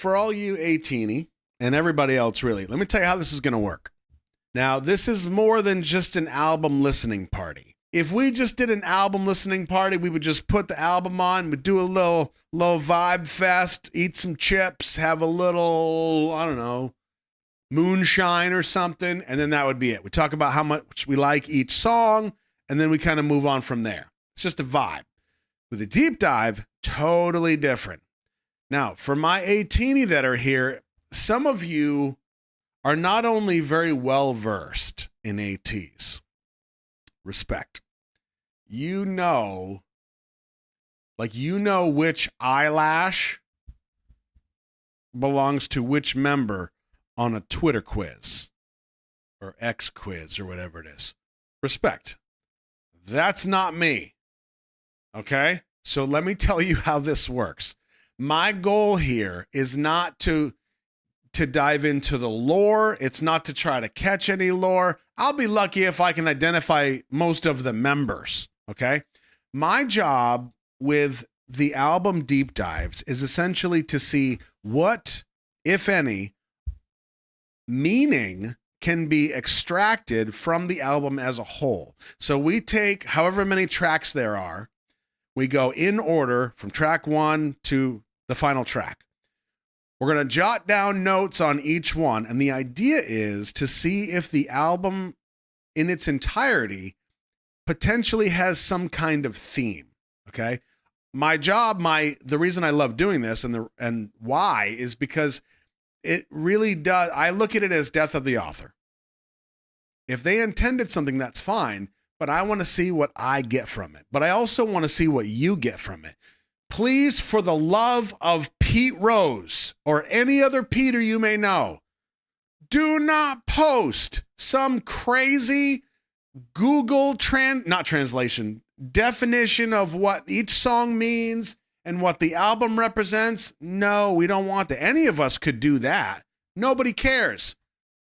for all you ATEEZ and everybody else, really, let me tell you how this is going to work. Now, this is more than just an album listening party. If we just did an album listening party, we would just put the album on, we'd do a little vibe fest, eat some chips, have a little, I don't know, moonshine or something, and then that would be it. We talk about how much we like each song, and then we kind of move on from there. It's just a vibe. With a deep dive, totally different. Now, for my ATEEZ that are here, some of you are not only very well versed in ATEEZ, respect. You know which eyelash belongs to which member on a Twitter quiz or X quiz or whatever it is. Respect. That's not me. Okay? So let me tell you how this works. My goal here is not to dive into the lore. It's not to try to catch any lore. I'll be lucky if I can identify most of the members, okay? My job with the album Deep Dives is essentially to see what, if any, meaning can be extracted from the album as a whole. So we take however many tracks there are, we go in order from track 1 to the final track. We're going to jot down notes on each one, and the idea is to see if the album in its entirety potentially has some kind of theme, okay? My job, the reason I love doing this and why is because it really does, I look at it as death of the author. If they intended something, that's fine, but I want to see what I get from it. But I also want to see what you get from it. Please, for the love of Pete Rose or any other Peter you may know, do not post some crazy Google definition of what each song means and what the album represents. No, we don't want that. Any of us could do that. Nobody cares.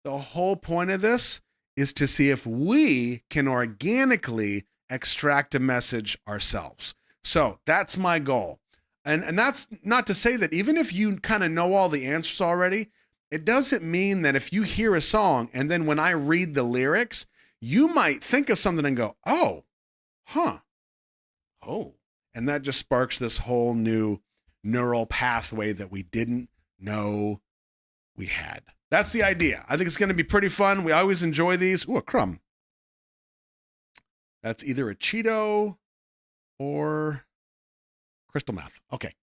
The whole point of this is to see if we can organically extract a message ourselves. So that's my goal. And that's not to say that even if you kind of know all the answers already, it doesn't mean that if you hear a song and then when I read the lyrics, you might think of something and go, oh, huh, oh. And that just sparks this whole new neural pathway that we didn't know we had. That's the idea. I think it's going to be pretty fun. We always enjoy these. Ooh, a crumb. That's either a Cheeto or crystal meth. Okay.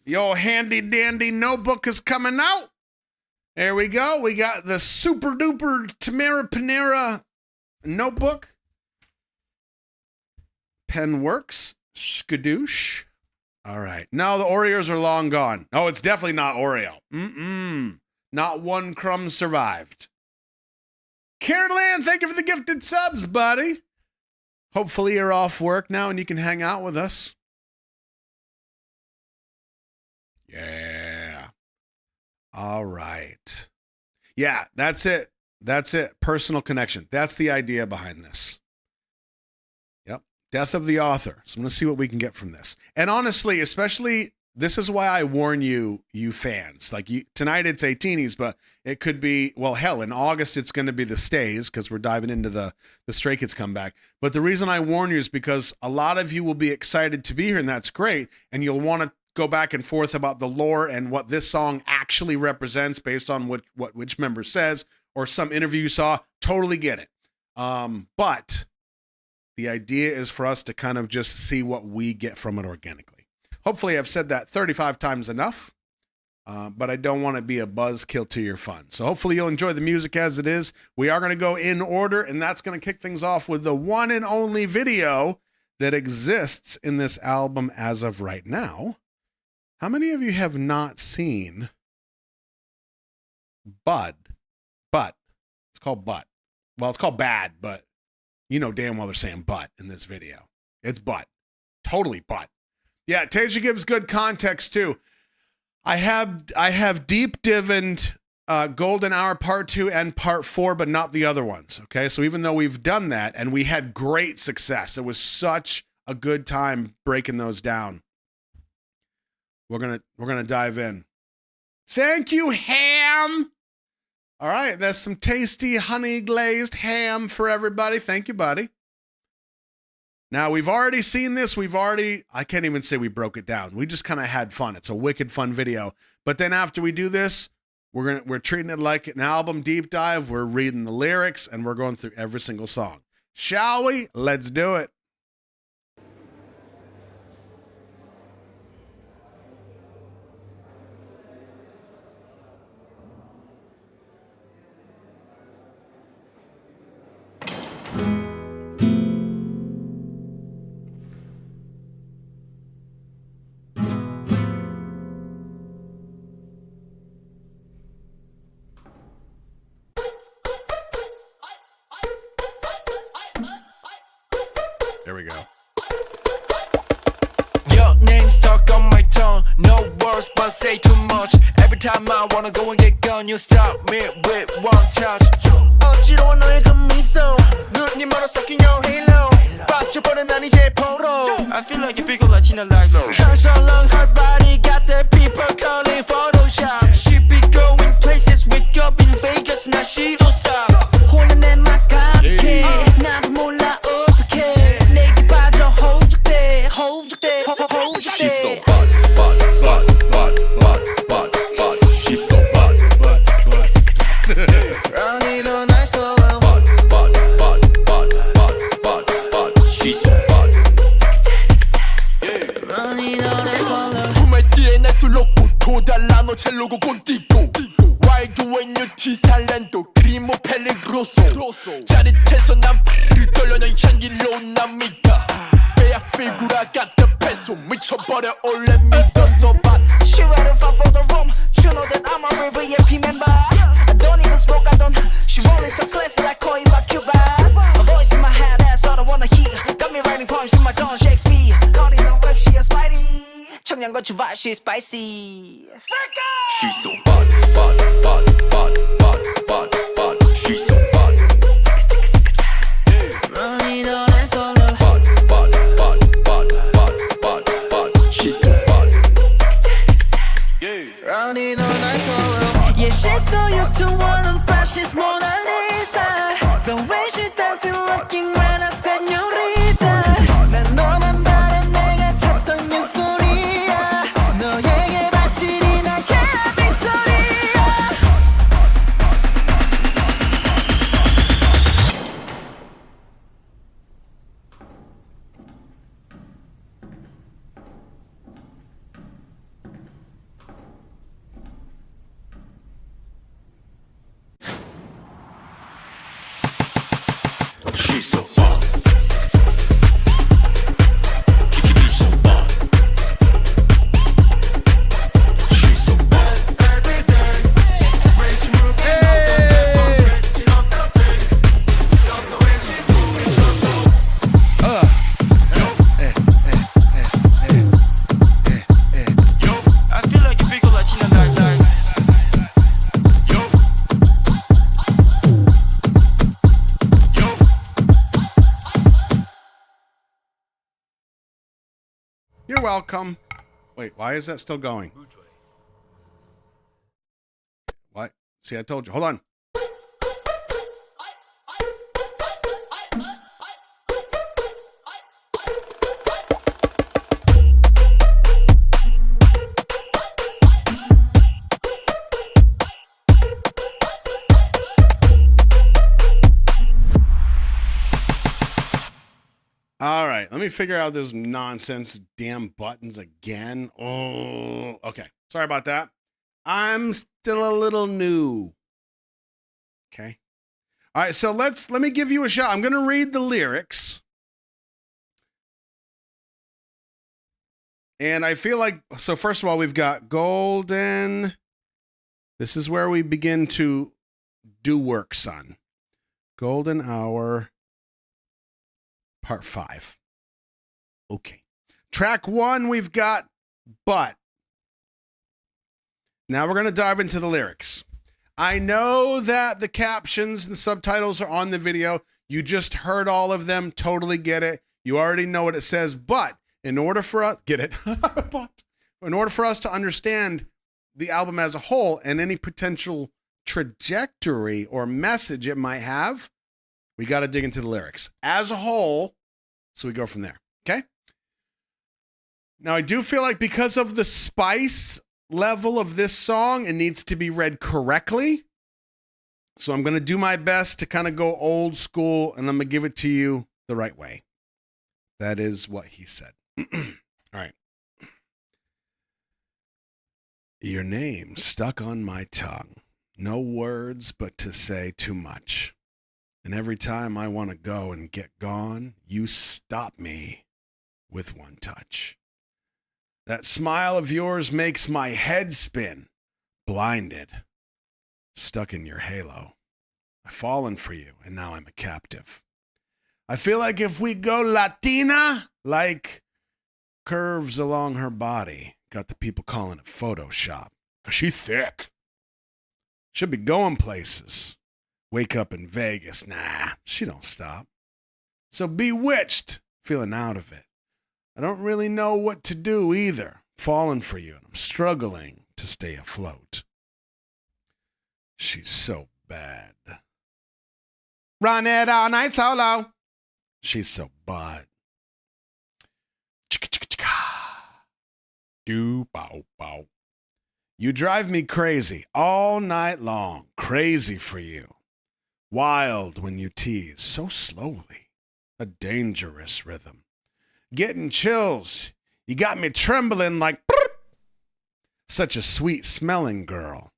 Yo, handy dandy notebook is coming out. There we go. We got the super duper Tamara Panera notebook. Pen works. Skadoosh. All right. No, the Oreos are long gone. No, it's definitely not Oreo. Not one crumb survived. Karen Land, thank you for the gifted subs, buddy. Hopefully you're off work now and you can hang out with us. Yeah. All right. Yeah, that's it. That's it. Personal connection. That's the idea behind this. Yep. Death of the author. So I'm going to see what we can get from this. And honestly, especially, this is why I warn you fans. Like tonight it's ATEEZ, but it could be, well, hell, in August it's going to be the Stays because we're diving into the Stray Kids comeback. But the reason I warn you is because a lot of you will be excited to be here, and that's great. And you'll want to go back and forth about the lore and what this song actually represents based on what which member says or some interview you saw. Totally get it. But the idea is for us to kind of just see what we get from it organically. Hopefully I've said that 35 times enough, but I don't want to be a buzzkill to your fun. So hopefully you'll enjoy the music as it is. We are going to go in order, and that's going to kick things off with the one and only video that exists in this album as of right now. How many of you have not seen Bud? It's called Butt. Well, it's called Bad, but you know damn well they're saying butt in this video. It's butt. Totally butt. Yeah, Tasia gives good context too. I have deep divined Golden Hour Part 2 and Part 4, but not the other ones. Okay, so even though we've done that and we had great success, it was such a good time breaking those down. we're gonna dive in. Thank you, ham. All right, that's some tasty honey glazed ham for everybody. Thank you, buddy. Now, we've already seen this. I can't even say we broke it down. We just kind of had fun. It's a wicked fun video. But then after we do this, we're treating it like an album deep dive. We're reading the lyrics and we're going through every single song. Shall we? Let's do it. There we go. Your name stuck on my tongue. No words but say too much. Every time I wanna go and get gone, you stop me with one touch. 어지러워 너의 그 미소. 눈이 멀어 stuck in your halo. 빠져버린 난 이제 포로. I feel like you figure Latina like Cause along her body got the people calling Photoshop. She be going places with you in Vegas. now she don't stop. 혼자 내 막 가득해. 나도 몰라 어떡해. 내게 빠져 호적돼. She's so bad. She's so bad. Ronnie don't I solo. She's so bad. Ronnie don't I solo. 품에 뒤에 날 술놓고 도달라 너 첼로고 꼰띠고 Wild when you tease talento 그리모 펠리그로소 짜릿해서 난 팔을 떨려 넌 향기로 난 믿다 배야 피구라 같은 배소 미쳐버려 올래 믿었어 but She ready to fight for the room. You know that I'm a real VIP member. I don't even smoke, She rolling so classy like Koi by Cuba. A voice in my head, that's all I wanna hear. Got me writing poems in my zone, Shakespeare. Caught in the web, she a Spidey. 청량고추 vibe, she's spicy. She's so bad. She's so bad. Ronnie don't I solo. She's so bad. Ronnie don't I solo. Yeah, she's so used to warm fresh, she's Mona Lisa. The way she dancing, looking when I señorita. 난 너만 바래 내가 찾던 유포리아. 너에게 바치리 난 캡비토리아. She's so bad. She's so bad. She's so bad. Every day, when she moves she don't the pace. Love the way she's moving, I feel like you figure Latina like. You're welcome. Wait, why is that still going? What? See, I told you. Hold on. All right, let me figure out this nonsense damn buttons again. Oh, okay. Sorry about that. I'm still a little new. Okay. All right, so let me give you a shot. I'm going to read the lyrics. And I feel like, so first of all, we've got golden. This is where we begin to do work, son. Golden hour. Part 5. Okay. Track 1, we've got But. Now we're going to dive into the lyrics. I know that the captions and the subtitles are on the video. You just heard all of them. Totally get it. You already know what it says. But in order for us, get it? in order for us to understand the album as a whole and any potential trajectory or message it might have, we got to dig into the lyrics as a whole. So we go from there. Okay. Now, I do feel like because of the spice level of this song, it needs to be read correctly. So I'm going to do my best to kind of go old school, and I'm going to give it to you the right way. That is what he said. All right. Your name stuck on my tongue. No words but to say too much. And every time I want to go and get gone, you stop me with one touch. That smile of yours makes my head spin. Blinded. Stuck in your halo. I've fallen for you, and now I'm a captive. I feel like if we go Latina, like curves along her body, got the people calling it Photoshop, 'cause she's thick. Should be going places. Wake up in Vegas. Nah, she don't stop. So bewitched, feeling out of it. I don't really know what to do either. Falling for you, and I'm struggling to stay afloat. She's so bad. Run it all night solo. She's so bad. Do bow bow. You drive me crazy all night long. Crazy for you. Wild when you tease so slowly. A dangerous rhythm. Getting chills. You got me trembling like such a sweet smelling girl.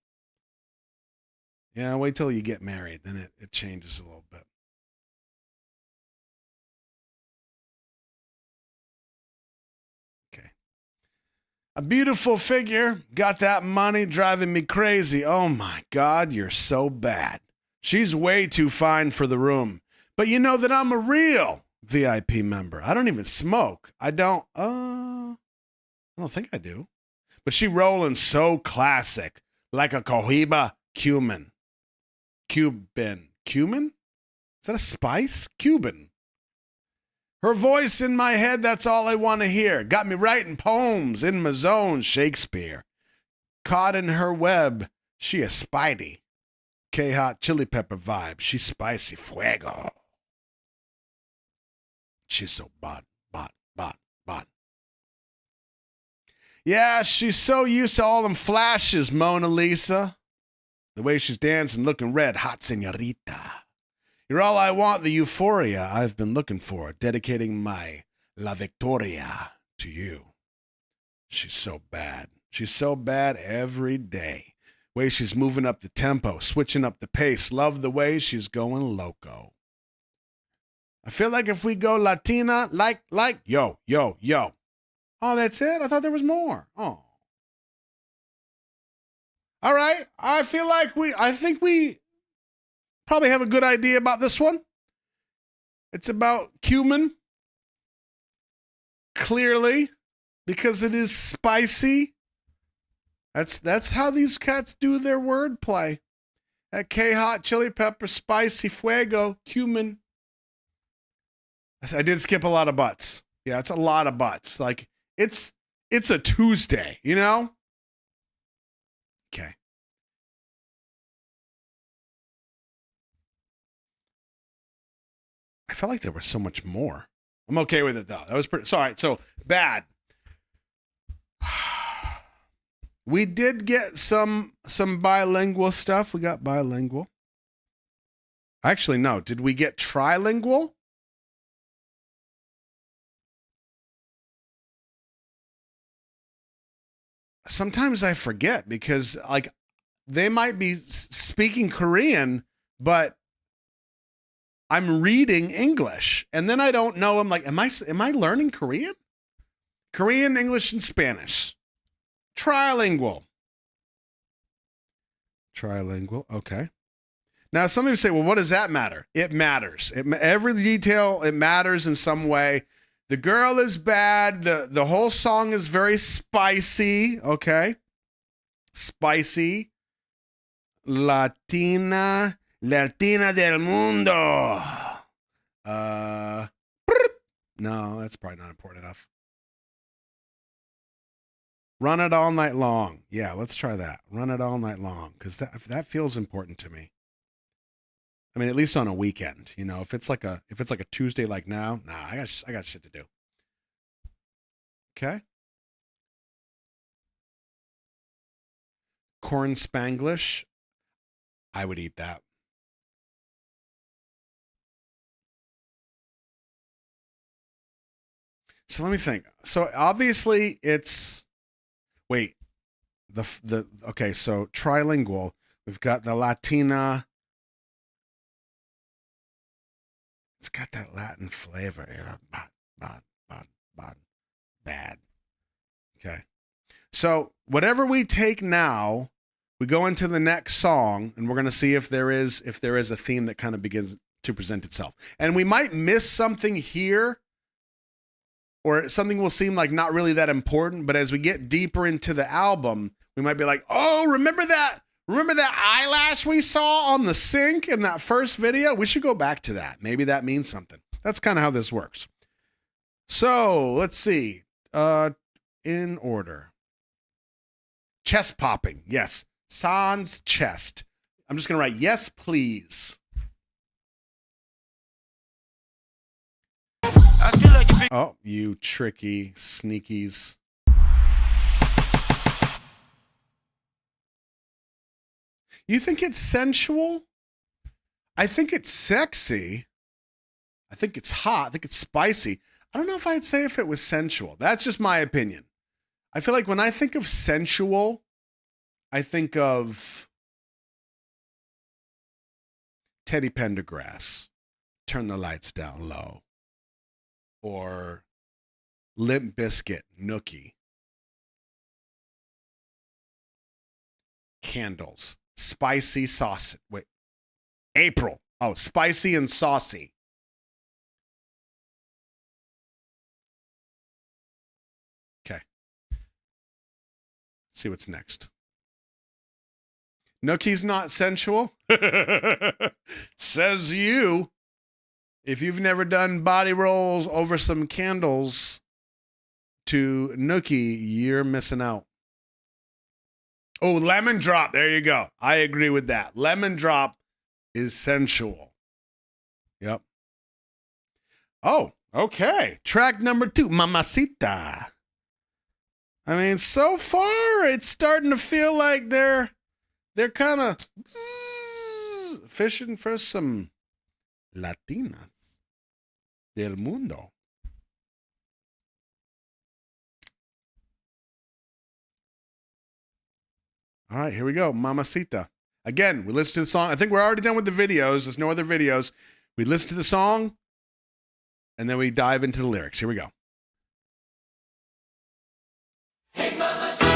Yeah, wait till you get married. Then it changes a little bit. Okay. A beautiful figure. Got that money driving me crazy. Oh my God, you're so bad. She's way too fine for the room. But you know that I'm a real VIP member. I don't even smoke. I don't think I do. But she rolling so classic. Like a Cohiba Cuban. Cuban? Is that a spice? Cuban. Her voice in my head, that's all I want to hear. Got me writing poems in my zone, Shakespeare. Caught in her web, she a Spidey. K-Hot Chili Pepper vibe, she spicy fuego. She's so bad. Yeah, she's so used to all them flashes, Mona Lisa. The way she's dancing, looking red, hot señorita. You're all I want, the euphoria I've been looking for, dedicating my La Victoria to you. She's so bad. She's so bad every day. Way she's moving up the tempo, switching up the pace. Love the way she's going loco. I feel like if we go Latina, like, yo. Oh, that's it? I thought there was more. Oh. All right. I think we probably have a good idea about this one. It's about cumin. Clearly, because it is spicy. That's how these cats do their wordplay. That K-Hot Chili Pepper, Spicy Fuego, cumin. I did skip a lot of butts. Yeah, it's a lot of butts. Like, it's a Tuesday, you know? Okay. I felt like there was so much more. I'm okay with it, though. That was pretty... Sorry, so, bad. We did get some bilingual stuff. We got bilingual. Actually, no. Did we get trilingual? Sometimes I forget because, like, they might be speaking Korean, but I'm reading English, and then I don't know. I'm like, am I learning Korean? Korean, English, and Spanish. Trilingual. Okay. Now, some of you say, well, what does that matter? It matters. Every detail, it matters in some way. The girl is bad. The whole song is very spicy. Okay. Spicy. Latina del mundo. No, that's probably not important enough. Run it all night long. Yeah, let's try that. Run it all night long, because that feels important to me. I mean, at least on a weekend, you know. If it's like a Tuesday like now, nah, I got shit to do. Okay. Corn Spanglish. I would eat that. So let me think. So obviously it's okay, so trilingual. We've got the Latina. It's got that Latin flavor. Bad. Okay. So whatever we take now, we go into the next song, and we're going to see if there is a theme that kind of begins to present itself. And we might miss something here, or something will seem like not really that important, but as we get deeper into the album, we might be like, oh, remember that eyelash we saw on the sink in that first video? We should go back to that. Maybe that means something. That's kind of how this works. So let's see. In order. Chest popping. Yes. Sans chest. I'm just going to write, yes, please. Oh, you tricky sneakies. You think it's sensual? I think it's sexy. I think it's hot. I think it's spicy. I don't know if I'd say if it was sensual. That's just my opinion. I feel like when I think of sensual, I think of Teddy Pendergrass, Turn the Lights Down Low, or Limp Bizkit, Nookie, Candles, Spicy Sauce. Wait, April. Oh, Spicy and Saucy. Okay. Let's see what's next. Nookie's not sensual? Says you. If you've never done body rolls over some candles to Nookie, you're missing out. Oh, Lemon Drop. There you go. I agree with that. Lemon Drop is sensual. Yep. Oh, okay. Track number 2, Mamacita. I mean, so far, it's starting to feel like they're kind of fishing for some Latinas del mundo. All right, here we go. Mamacita. Again, we listen to the song. I think we're already done with the videos. There's no other videos. We listen to the song, and then we dive into the lyrics. Here we go. Hey, mamacita,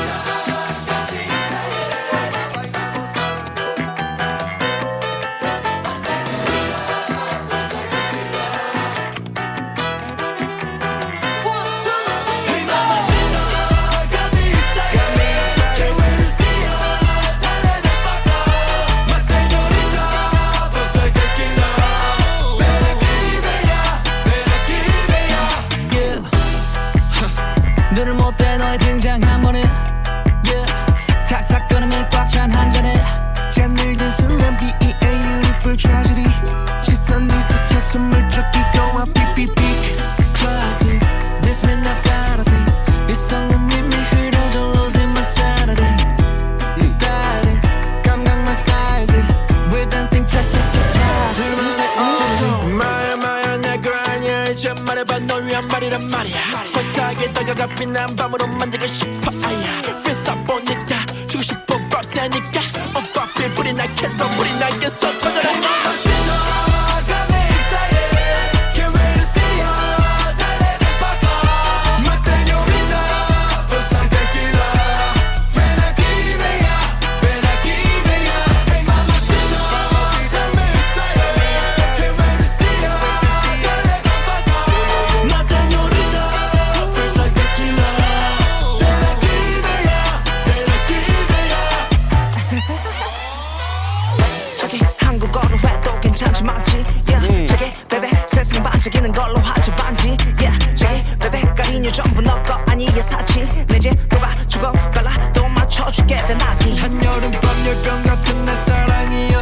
눈을 못 떼 너의 등장 한 번에 yeah. 탁탁 끊으면 꽉 찬 한 잔에 잠들던 순간 be a universal tragedy 시선 뒤 스쳐 숨을 쫓기고 와 삐삐삐 classic this midnight fantasy 이성은 이미 흐려져 losing my sanity static 감각만 쌓이지 we're dancing cha-cha-cha-cha 둘만의 awesome 마야 내거 아니야 이제 말해봐 널 위한 말이란 말이야 화사하게 다가가 빛난 밤으로 만들고 싶어 아야 freestyle 보니까 주고 싶어 벌새니까 오빠 빌불이 날 캔도 물이 날개서 터져라 저기 한국어로 해 멸병 같은 내 사랑이여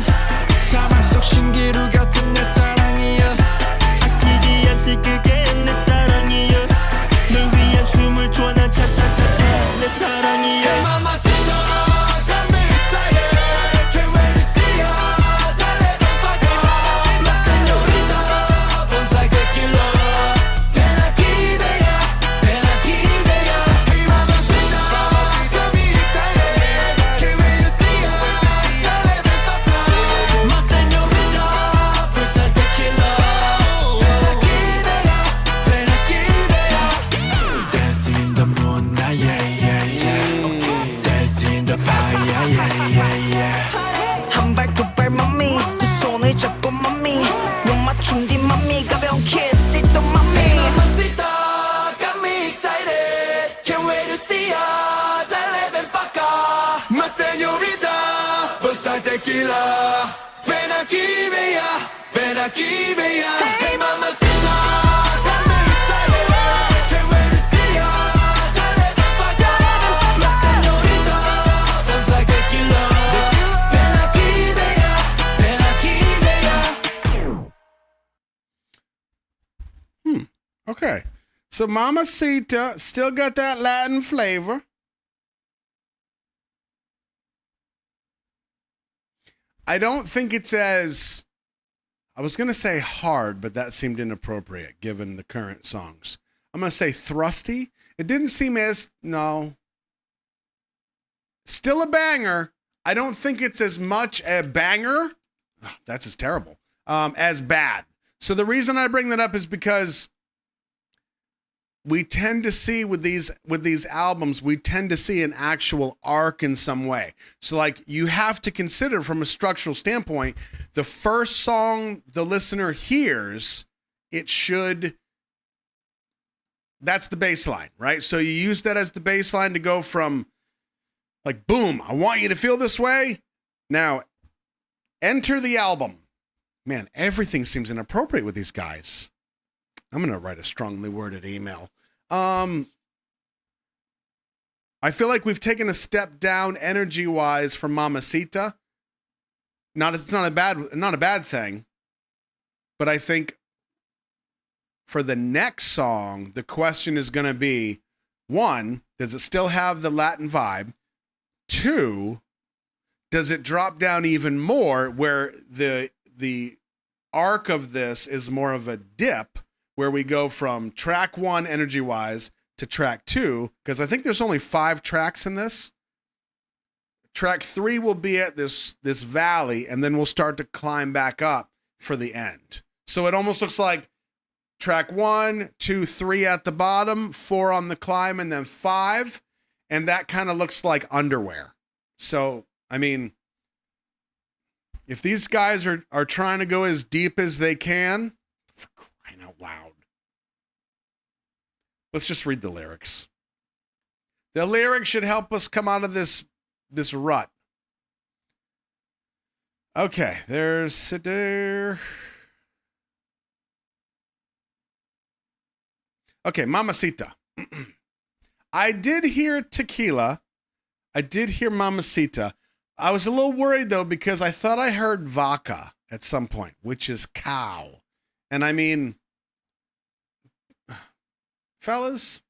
사막 속 신기루 같은 내 사랑이여 아끼지 않지 그게 내 사랑이여 널 위한 춤을 춰 난 차차차차 내 사랑이여 Hey mamacita, got me excited. Can't wait to see ya. Dale, ven pa' acá. La señorita, bonsai tequila. Ven aquí, bella. Ven aquí, bella. Hey mamacita, got me excited. Can't wait to see ya. Dale, ven pa' acá. La señorita, bonsai tequila. Ven aquí, bella. Ven aquí, bella. Dancing in the moonlight, yeah, yeah, yeah. Dancing in the fire, yeah, yeah, yeah. 한 발 두 발 맘미 두 손을 잡고 맘미 눈 맞춘 뒤 맘미 가벼운 키스 띠또 맘미 Hey mamacita, got me excited. Can't wait to see ya. Dale, ven pa' acá. My señorita, bonsai tequila. Ven aquí, bella. Ven aquí, bella. Hey mamacita, got me excited. Can't wait to see ya. Dale, ven pa' acá. My señorita, bonsai tequila. Ven aquí, bella. Ven aquí, bella. Okay. So Mamacita still got that Latin flavor. I don't think it's as, I was going to say hard, but that seemed inappropriate given the current songs. I'm going to say thrusty. It didn't seem as, no. Still a banger. I don't think it's as much a banger. Ugh, that's just terrible. As bad. So the reason I bring that up is because we tend to see with these albums, we tend to see an actual arc in some way. So like you have to consider from a structural standpoint, the first song the listener hears, that's the baseline, right? So you use that as the baseline to go from like, boom, I want you to feel this way. Now enter the album. Man, everything seems inappropriate with these guys. I'm going to write a strongly worded email. I feel like we've taken a step down energy-wise from Mamacita. It's not a bad thing, but I think for the next song, the question is going to be, one, does it still have the Latin vibe? Two, does it drop down even more where the arc of this is more of a dip, where we go from track 1 energy-wise to track 2, because I think there's only 5 tracks in this. Track 3 will be at this valley, and then we'll start to climb back up for the end. So it almost looks like track 1, 2, 3 at the bottom, 4 on the climb, and then 5, and that kind of looks like underwear. So, I mean, if these guys are trying to go as deep as they can, for crying out loud. Let's just read the lyrics. The lyrics should help us come out of this rut. Okay, there's there. Okay, Mamacita. I did hear tequila. I did hear Mamacita. I was a little worried though because I thought I heard vaca at some point, which is cow. And I mean, fellas,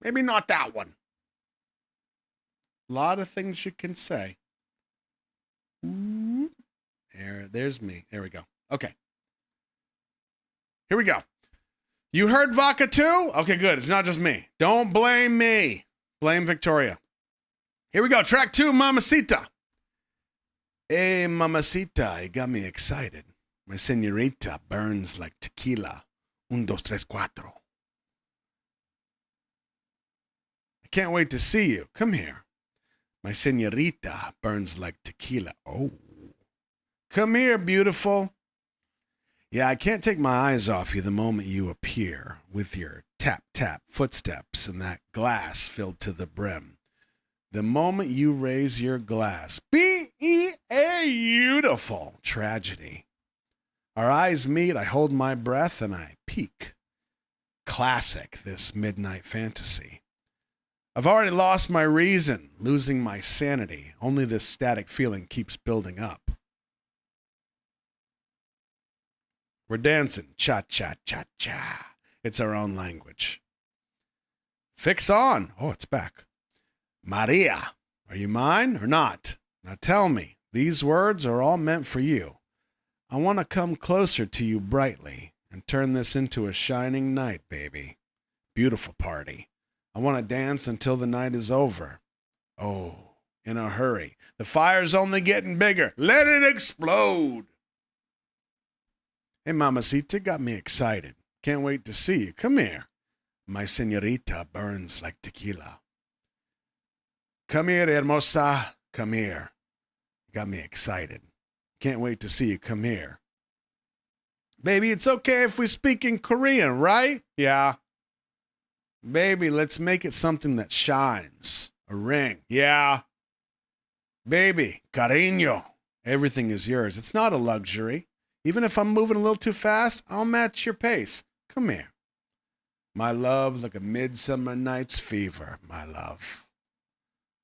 maybe not that one. A lot of things you can say. There's me. There we go. Okay. Here we go. You heard vaca too? Okay, good. It's not just me. Don't blame me. Blame Victoria. Here we go. Track 2, Mamacita. Hey, Mamacita, you got me excited. My señorita burns like tequila. 1, 2, 3, 4. I can't wait to see you. Come here. My señorita burns like tequila. Oh. Come here, beautiful. Yeah, I can't take my eyes off you the moment you appear with your tap-tap footsteps and that glass filled to the brim. The moment you raise your glass, beautiful tragedy. Our eyes meet, I hold my breath, and I peek. Classic, this midnight fantasy. I've already lost my reason, losing my sanity. Only this static feeling keeps building up. We're dancing. Cha-cha-cha-cha. It's our own language. Fix on. Oh, it's back. Maria, are you mine or not? Now tell me, these words are all meant for you. I want to come closer to you brightly and turn this into a shining night, baby. Beautiful party. I want to dance until the night is over. Oh, in a hurry. The fire's only getting bigger. Let it explode. Hey, Mamacita, got me excited. Can't wait to see you. Come here. My señorita burns like tequila. Come here, hermosa. Come here. Got me excited. Can't wait to see you. Come here. Baby, it's okay if we speak in Korean, right? Yeah. Baby, let's make it something that shines. A ring. Yeah. Baby, cariño. Everything is yours. It's not a luxury. Even if I'm moving a little too fast, I'll match your pace. Come here. My love like a midsummer night's fever, my love.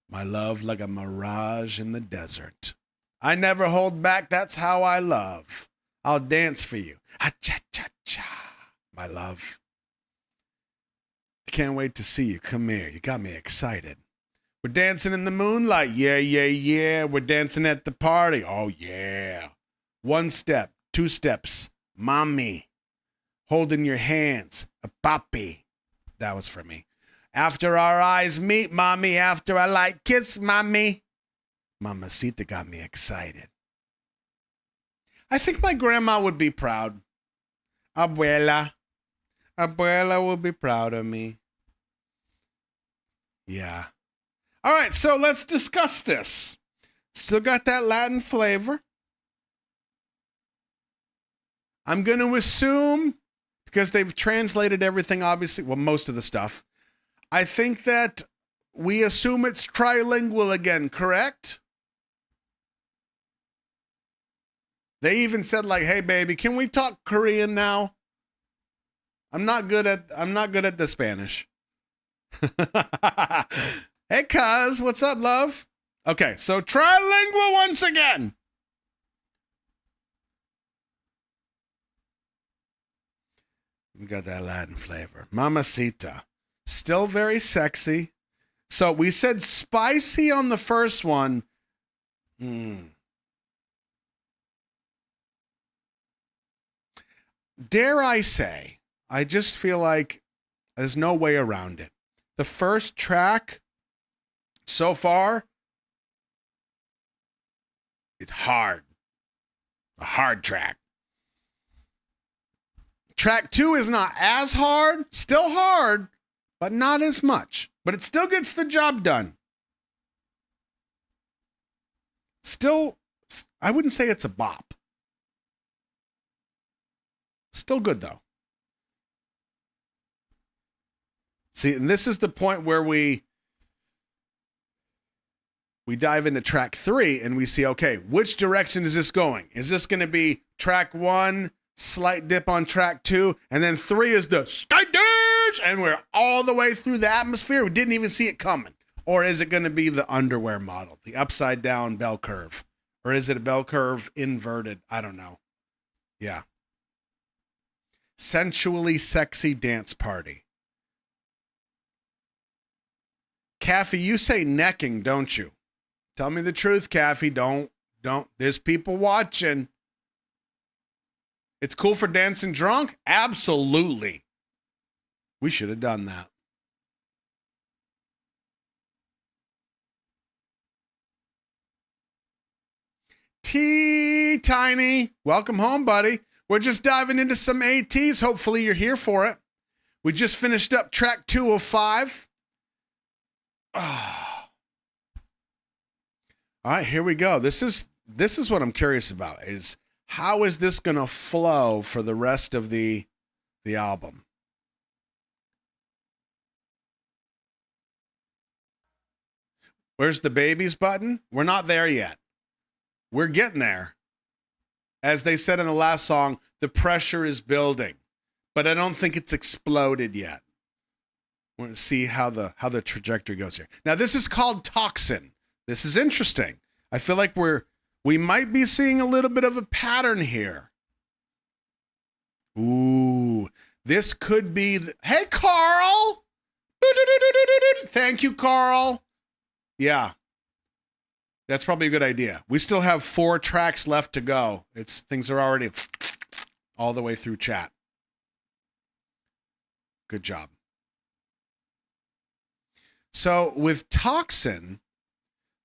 My love like a mirage in the desert. I never hold back, that's how I love. I'll dance for you. Ha-cha-cha-cha, my love. Can't wait to see you. Come here. You got me excited. We're dancing in the moonlight. Yeah, yeah, yeah. We're dancing at the party. Oh, yeah. 1 step, 2 steps. Mommy. Holding your hands. A papi. That was for me. After our eyes meet, mommy. After I like kiss, mommy. Mamacita got me excited. I think my grandma would be proud. Abuela. Abuela will be proud of me. Yeah. All right, so let's discuss this. Still got that Latin flavor. I'm going to assume, because they've translated everything, obviously, well, most of the stuff, I think that we assume it's trilingual again, correct? They even said, like, hey, baby, can we talk Korean now? I'm not good at the Spanish. Hey, cuz, what's up, love? Okay, so trilingual once again. We got that Latin flavor. Mamacita. Still very sexy. So we said spicy on the first one. Dare I say, I just feel like there's no way around it. The first track so far, it's hard. A hard track. Track 2 is not as hard, still hard, but not as much. But it still gets the job done. Still, I wouldn't say it's a bop. Still good, though. See, and this is the point where we dive into track 3 and we see, okay, which direction is this going? Is this going to be track 1, slight dip on track 2, and then 3 is the stage, and we're all the way through the atmosphere? We didn't even see it coming. Or is it going to be the underwear model, the upside down bell curve? Or is it a bell curve inverted? I don't know. Yeah. Sensually sexy dance party. Kathy, you say necking, don't you? Tell me the truth, Kathy. Don't. There's people watching. It's cool for dancing drunk? Absolutely. We should have done that. Tiny. Welcome home, buddy. We're just diving into some ATEEZ. Hopefully you're here for it. We just finished up track 2 of 5. Oh. All right, here we go. This is what I'm curious about, is how is this going to flow for the rest of the album? Where's the babies button? We're not there yet. We're getting there. As they said in the last song, the pressure is building, but I don't think it's exploded yet. Want to see how the trajectory goes here. Now this is called Toxin. This is interesting. I feel like we might be seeing a little bit of a pattern here. Ooh, this could be hey Carl. Thank you, Carl. Yeah. That's probably a good idea. We still have 4 tracks left to go. Things are already all the way through chat. Good job. So with Toxin,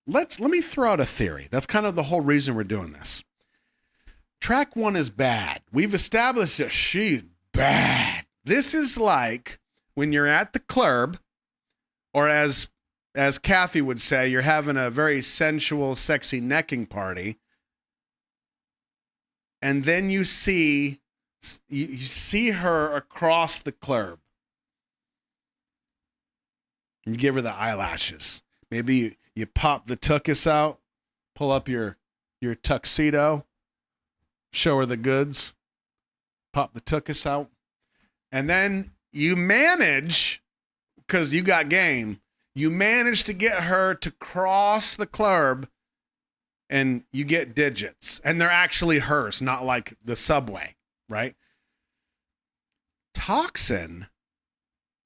let me throw out a theory. That's kind of the whole reason we're doing this. Track 1 is bad. We've established that she's bad. This is like when you're at the club, or as Kathy would say, you're having a very sensual, sexy necking party, and then you see her across the club. You give her the eyelashes. Maybe you pop the tuchus out, pull up your tuxedo, show her the goods, pop the tuchus out, and then you manage, because you got game, you manage to get her to cross the club, and you get digits. And they're actually hers, not like the subway, right? Toxin.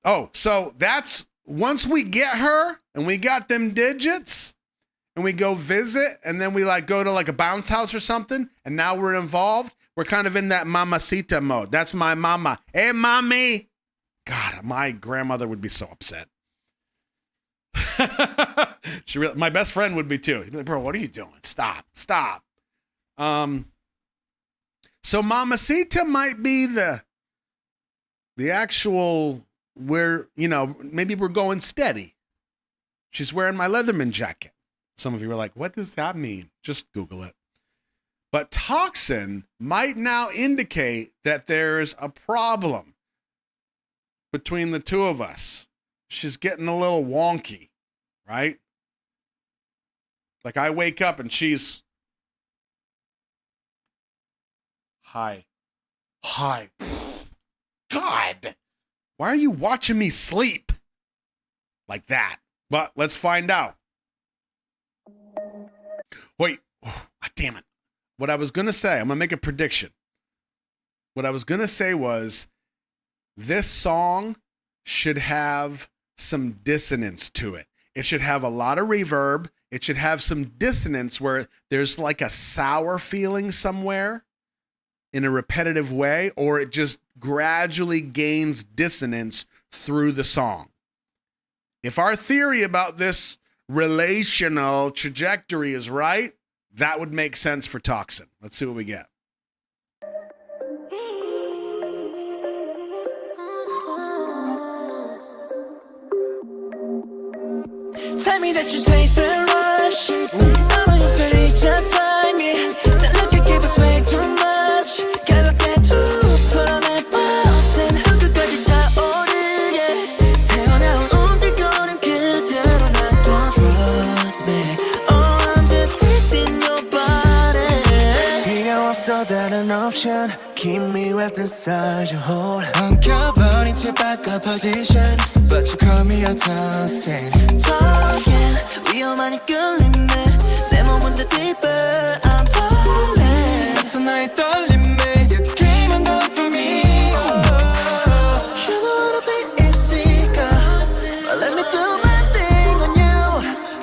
Oh, so that's... Once we get her and we got them digits and we go visit and then we like go to like a bounce house or something and now we're involved, we're kind of in that mamacita mode. That's my mama. Hey, mommy. God, my grandmother would be so upset. My best friend would be too. He'd be like, bro, what are you doing? Stop. So mamacita might be the actual... where, maybe we're going steady. She's wearing my Leatherman jacket. Some of you are like, what does that mean? Just Google it. But Toxin might now indicate that there's a problem between the two of us. She's getting a little wonky, right? Like I wake up and she's, hi. God. Why are you watching me sleep? Like that. But let's find out. Wait. Oh, damn it. What I was going to say, I'm going to make a prediction. What I was going to say was this song should have some dissonance to it. It should have a lot of reverb. It should have some dissonance where there's like a sour feeling somewhere in a repetitive way, or it just gradually gains dissonance through the song. If our theory about this relational trajectory is right, that would make sense for Toxin. Let's see what we get. Tell me that you taste the rush. I know you feel it just like me. That look you give us way too much. 가볍게 툭 풀어내 버튼 끝까지 차오르게 새어나온 움찔거림 그대로 놔둬. Trust me, oh I'm just missing your body. 필요 없어 다른 option. Keep me wrapped inside your hold. 엉켜버린 채 back up position. But you call me a toxin. Talking, 위험한 이 끌림에 내 몸은 더 deeper. I'm falling. 낯선 나의 떨림에 You came and gone from me. You don't wanna be easy, girl. But let me do my thing on you.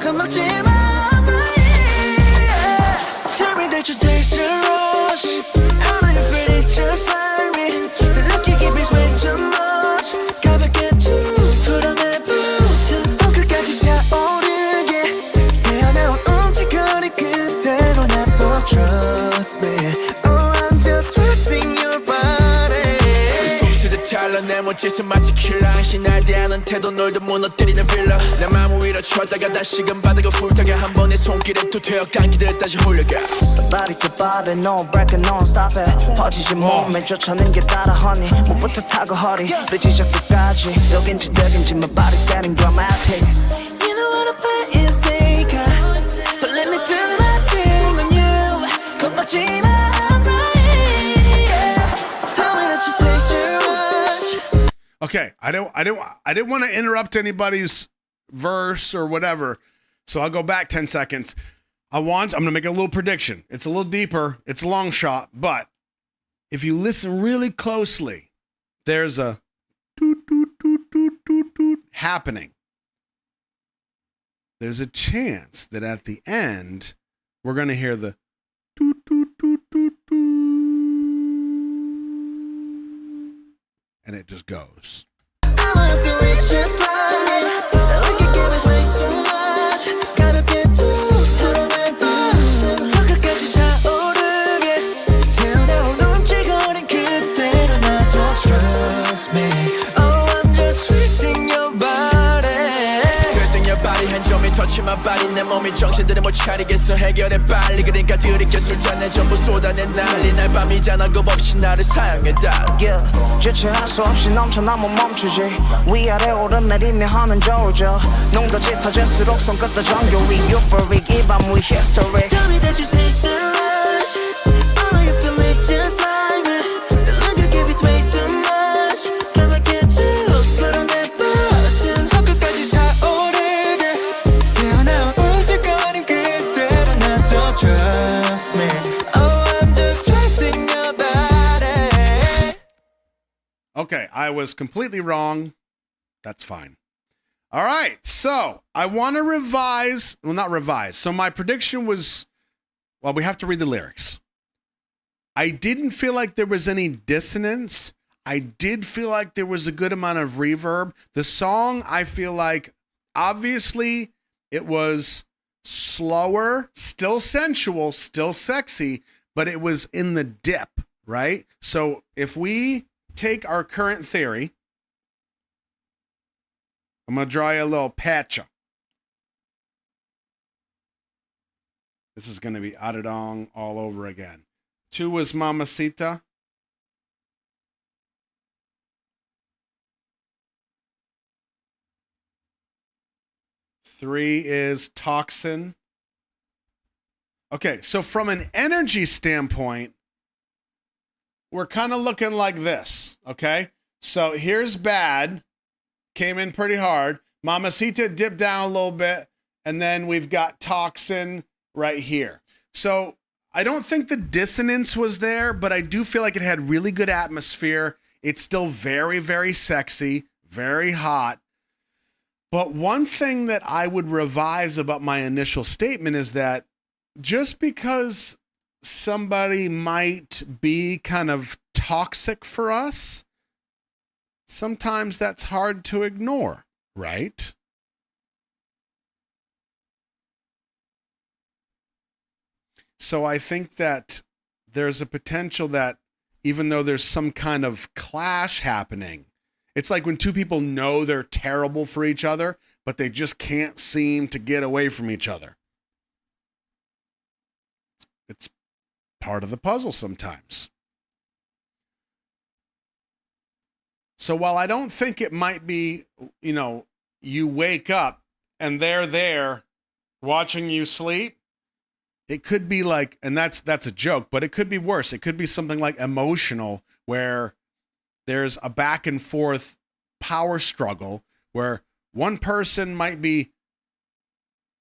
겁먹지 마, I'm right. Tell me that you taste the rush. I know you feel it just like me. The look you give is way too much. 가볍게 툭 풀어내 booty. 또 끝까지 차오르게 새어나온 움찔거리 그대로 놔둬. Trust me, oh I'm just trusting your body. 숨쉬듯 잘라내 멋짓은 마치 킬러 신날 대하는 태도 널도 무너뜨리는 빌러 내 마음을 위로 쳐다가 다시금 바닥을 훑다가 한 번에 손길에 또 되어 감기들 다시 홀려가 Body to body, no break it, no stop it. 퍼지지 몸에 쫓아낸 게 따라 honey. 목부터 타고 허리, 삐지적 끝까지. 독인지 덕인지 my body's getting dramatic. You know what I'm playing sick, but let me do my thing on you. 겁먹지 마, I'm right. Tell me that you taste your rush. Okay, I didn't want to interrupt anybody's verse or whatever, so I'll go back 10 seconds. I'm gonna make a little prediction. It's a little deeper. It's a long shot, but if you listen really closely, there's a toot, toot, toot, toot, toot, toot happening. There's a chance that at the end, we're going to hear the toot, toot, toot, toot, toot, and it just goes. touch my body 내 몸이 정신들을 못 차리겠어 해결해 빨리 그러니까 들이켜 술잔에 전부 쏟아내 난리 날 밤이잖아 겁없이 나를 사용해달라 yeah, 주체할 수 없이 넘쳐나 못 멈추지 위아래 오르내리며 하는 저울져 농도 짙어질수록 손끝도 정교히 euphoric 이 밤 we history Tell me that you taste the rush All you feel it just like me The look you give is way too much Come back at you 그런 내 버튼 헛끝까지 차오르게 새어나온 움찔거림 그대로 놔둬 Trust me Oh I'm just chasing your body Okay, I was completely wrong. That's fine. All right, so I want to revise. Well, not revise. So my prediction was, well, we have to read the lyrics. I didn't feel like there was any dissonance. I did feel like there was a good amount of reverb. The song, I feel like, obviously, it was slower, still sensual, still sexy, but it was in the dip, right? So if we take our current theory, I'm going to draw you a little patcha. This is going to be Adadong all over again. 2 was Mamacita. 3 is Toxin. Okay, so from an energy standpoint, we're kind of looking like this, okay? So here's Bad. Came in pretty hard. Mamacita dipped down a little bit. And then we've got Toxin right here. So I don't think the dissonance was there, but I do feel like it had really good atmosphere. It's still very, very sexy, very hot. But one thing that I would revise about my initial statement is that just because somebody might be kind of toxic for us, sometimes that's hard to ignore, right? So I think that there's a potential that even though there's some kind of clash happening, it's like when two people know they're terrible for each other, but they just can't seem to get away from each other. It's part of the puzzle sometimes. So while I don't think it might be, you know, you wake up and they're there watching you sleep, it could be like, and that's a joke, but it could be worse. It could be something like emotional where there's a back and forth power struggle where one person might be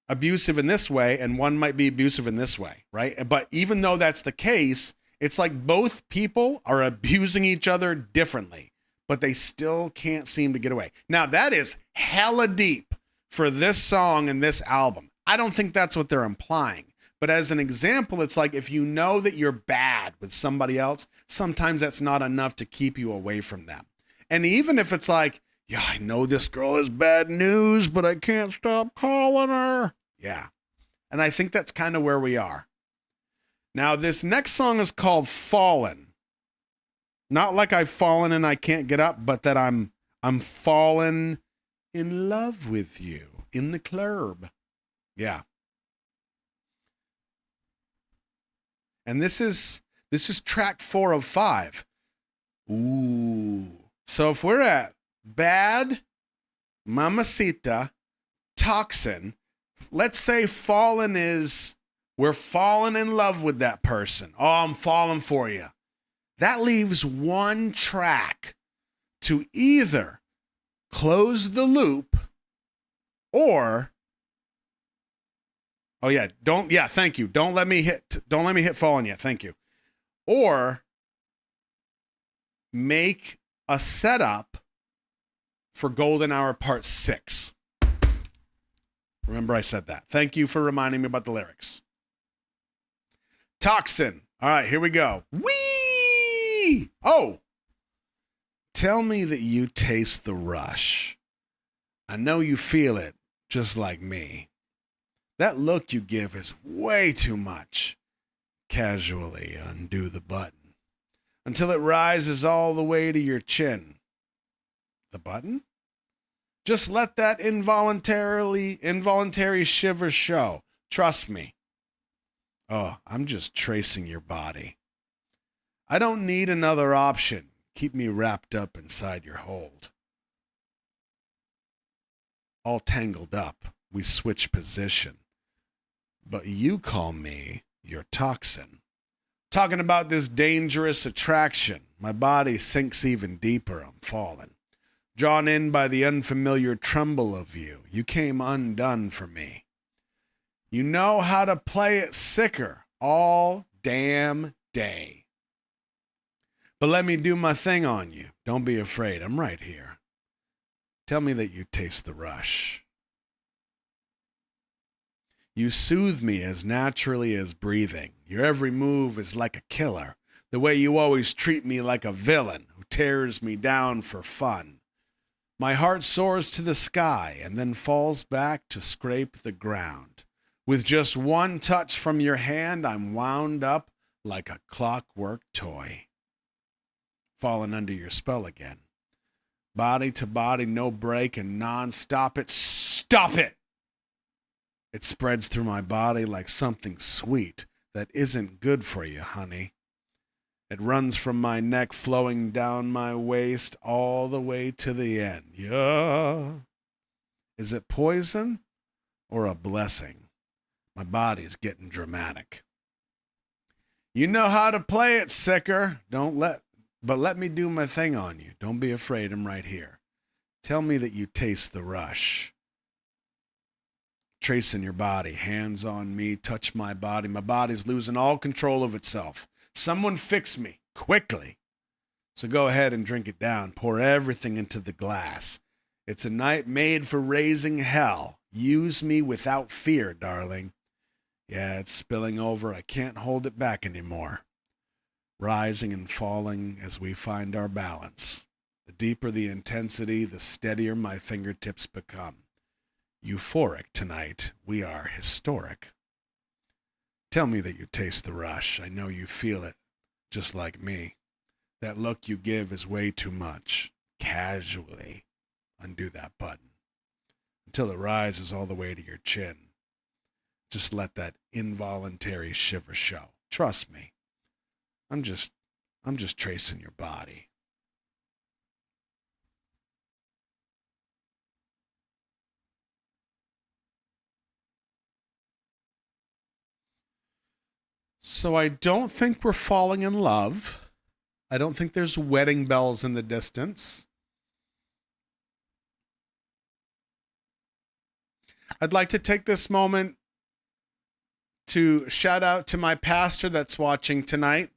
abusive in this way and one might be abusive in this way, right? But even though that's the case, it's like both people are abusing each other differently, but they still can't seem to get away. Now, that is hella deep for this song and this album. I don't think that's what they're implying. But as an example, it's like if you know that you're bad with somebody else, sometimes that's not enough to keep you away from them. And even if it's like, yeah, I know this girl is bad news, but I can't stop calling her. Yeah. And I think that's kind of where we are. Now, this next song is called Fallen. Not like I've fallen and I can't get up, but that I'm fallen in love with you in the club. Yeah. And this is track 4 of 5. Ooh. So if we're at Bad, Mamacita, Toxin, let's say Fallen is we're falling in love with that person. Oh, I'm falling for you. That leaves one track to either close the loop, or thank you. Don't let me hit fallen yet. Thank you. Or make a setup for Golden Hour Part 6. Remember I said that. Thank you for reminding me about the lyrics. Toxin. All right, here we go. Whee! Oh! Tell me that you taste the rush. I know you feel it, just like me. That look you give is way too much. Casually undo the button until it rises all the way to your chin. The button? Just let that involuntary shiver show. Trust me. Oh, I'm just tracing your body. I don't need another option. Keep me wrapped up inside your hold. All tangled up, we switch position. But you call me your toxin. Talking about this dangerous attraction. My body sinks even deeper. I'm falling. Drawn in by the unfamiliar tremble of you. You came undone for me. You know how to play it sicker all damn day. But let me do my thing on you. Don't be afraid. I'm right here. Tell me that you taste the rush. You soothe me as naturally as breathing. Your every move is like a killer. The way you always treat me like a villain who tears me down for fun. My heart soars to the sky and then falls back to scrape the ground. With just one touch from your hand, I'm wound up like a clockwork toy. Fallen under your spell again. Body to body, no break and non-stop it. Stop it! It spreads through my body like something sweet that isn't good for you, honey. It runs from my neck, flowing down my waist all the way to the end. Yeah. Is it poison or a blessing? My body's getting dramatic. You know how to play it, sicker. But let me do my thing on you. Don't be afraid. I'm right here. Tell me that you taste the rush. Tracing your body, hands on me, touch my body. My body's losing all control of itself. Someone fix me, quickly. So go ahead and drink it down. Pour everything into the glass. It's a night made for raising hell. Use me without fear, darling. Yeah, it's spilling over. I can't hold it back anymore. Rising and falling as we find our balance. The deeper the intensity, the steadier my fingertips become. Euphoric tonight. We are historic. Tell me that you taste the rush. I know you feel it, just like me. That look you give is way too much. Casually undo that button until it rises all the way to your chin. Just let that involuntary shiver show. Trust me. I'm just tracing your body. So I don't think we're falling in love. I don't think there's wedding bells in the distance. I'd like to take this moment to shout out to my pastor that's watching tonight.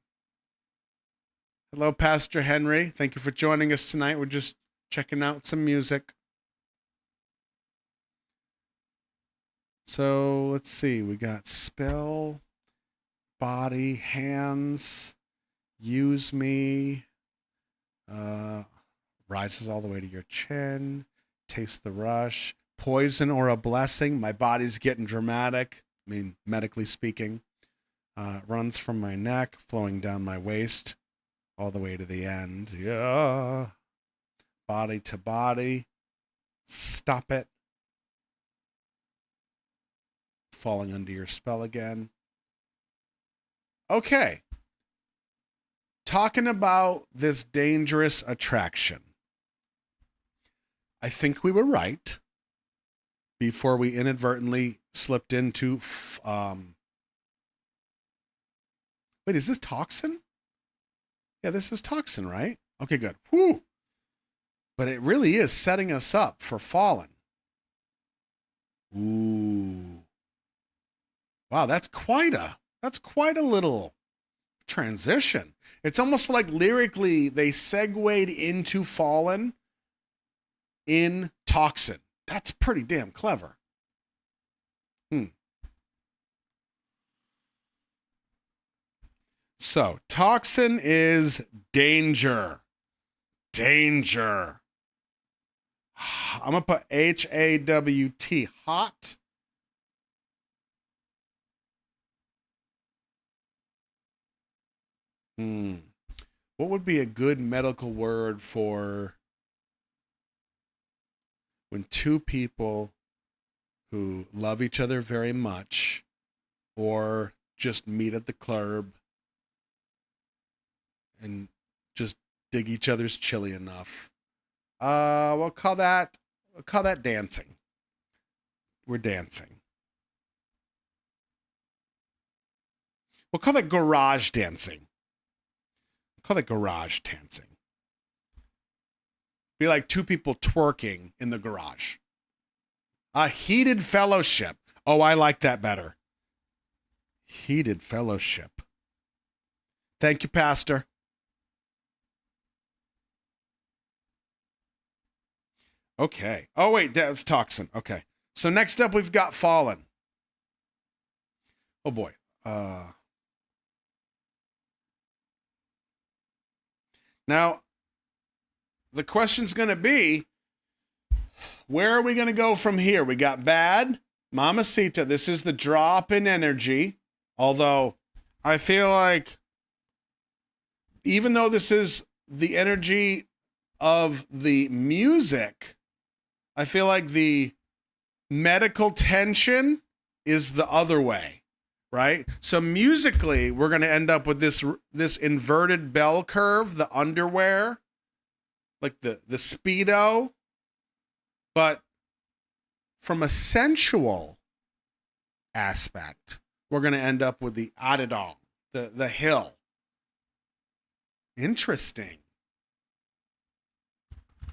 Hello, Pastor Henry. Thank you for joining us tonight. We're just checking out some music. So let's see. We got spell, body, hands, use me, rises all the way to your chin, taste the rush, poison or a blessing. My body's getting dramatic. I mean, medically speaking. Runs from my neck, flowing down my waist, all the way to the end. Yeah. Body to body. Stop it. Falling under your spell again. Okay. Talking about this dangerous attraction. I think we were right before we inadvertently slipped into wait, is this toxin? Yeah, this is toxin, right? Okay, good. Whew. But it really is setting us up for fallen. Ooh. Wow, that's quite a little transition. It's almost like lyrically they segued into fallen in Toxin. That's pretty damn clever. So, Toxin is danger. Danger. I'm going to put HAWT, hot. What would be a good medical word for when two people who love each other very much or just meet at the club and just dig each other's chili enough? We'll call that dancing. We're dancing. We'll call that garage dancing. Call it garage dancing. Be like two people twerking in the garage. A heated fellowship. Oh, I like that better. Heated fellowship. Thank you, Pastor. Okay. Oh, wait, that's Toxin. Okay. So next up, we've got Fallen. Oh, boy. Now, the question's going to be, where are we going to go from here? We got Bad, Mamacita. This is the drop in energy. Although, I feel like, even though this is the energy of the music, I feel like the medical tension is the other way, right? So musically, we're going to end up with this inverted bell curve, the underwear, like the Speedo. But from a sensual aspect, we're going to end up with the Adidong, the hill. Interesting.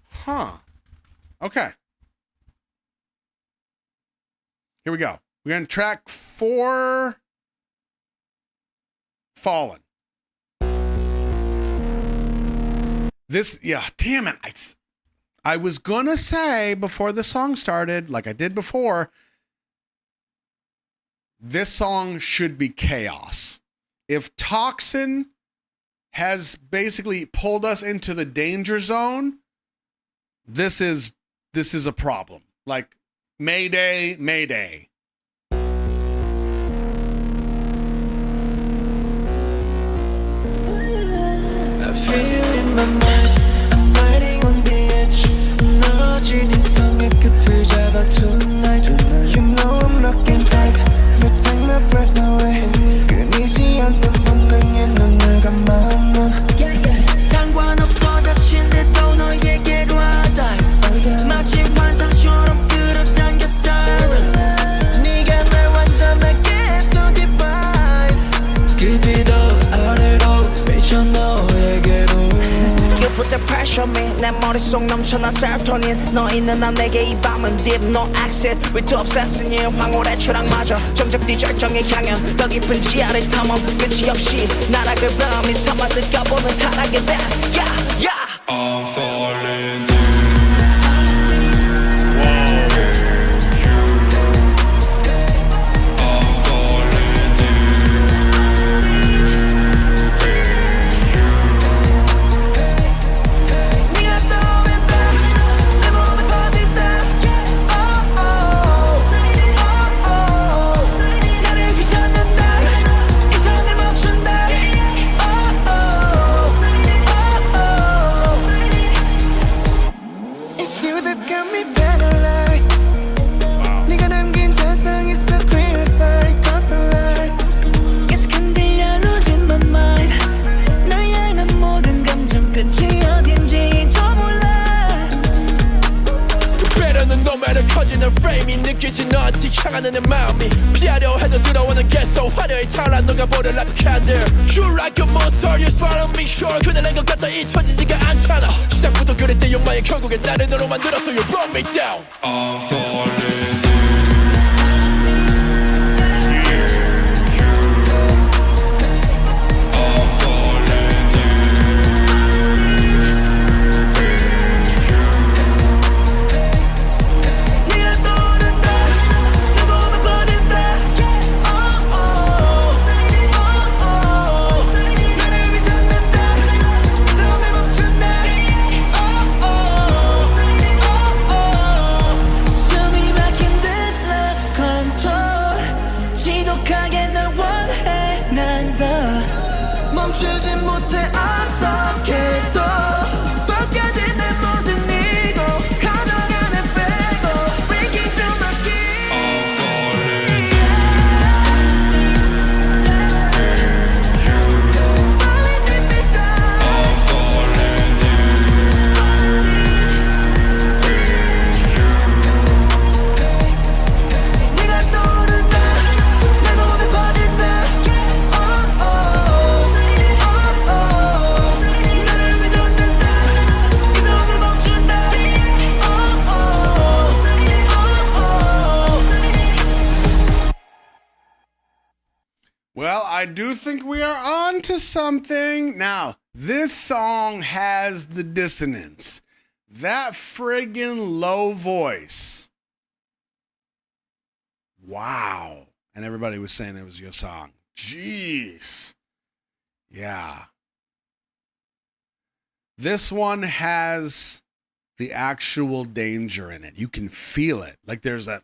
Huh. Okay. Here we go. We're going to track 4, Fallen. This, yeah, damn it. I was going to say before the song started, like I did before, this song should be chaos. If Toxin has basically pulled us into the danger zone, this is a problem. Like, Mayday, Mayday. I feel in my mind, I'm riding on the edge. 무너진 이성의 끝을 잡아 tonight. You know I'm looking tight. You take my breath away. 끊이지 않는 본능에 눈을 감아만. 상관없어 다친 데도 너에게로 하다. 마치 환상처럼 끌어당겨 siren. 네가 날 완전하게 so divine. Keep it up, out it all. 미쳐 너에게로. You put the pressure on me. 내 머릿속 넘쳐난 serotonin. 너 있는 한 내게 이 밤은 deep no exit. We too obsessing you. 황홀의 추락마저 정적 뒤 절정의 향연. 더 깊은 지하를 탐험 끝이 없이 나락을 바람이 삼아 느껴보는 타락의 배. Yeah, yeah. I'm falling too. 나는 내 마음이 피하려 해도 들어오는 계속 화려히 타올라 녹아버려 like a candle You like a monster you swallow me sure 그날 낸것 같아 잊혀지지가 않잖아 시작부터 그랬대 욕망이 결국엔 나를 너로 만들었어 You brought me down I'm falling 멈추지 못해 어떻게도 끝까지 내 모든 이고 가져가는 fego Breaking through my skin I'm falling Falling deep inside I'm falling 네가 떠오른다 내 몸에 퍼진다 나를 믿었는데 이성을 멈춘다 Well, I do think we are on to something. Now, this song has the dissonance. That friggin' low voice. Wow. And everybody was saying it was your song. Jeez. Yeah. This one has the actual danger in it. You can feel it. Like there's that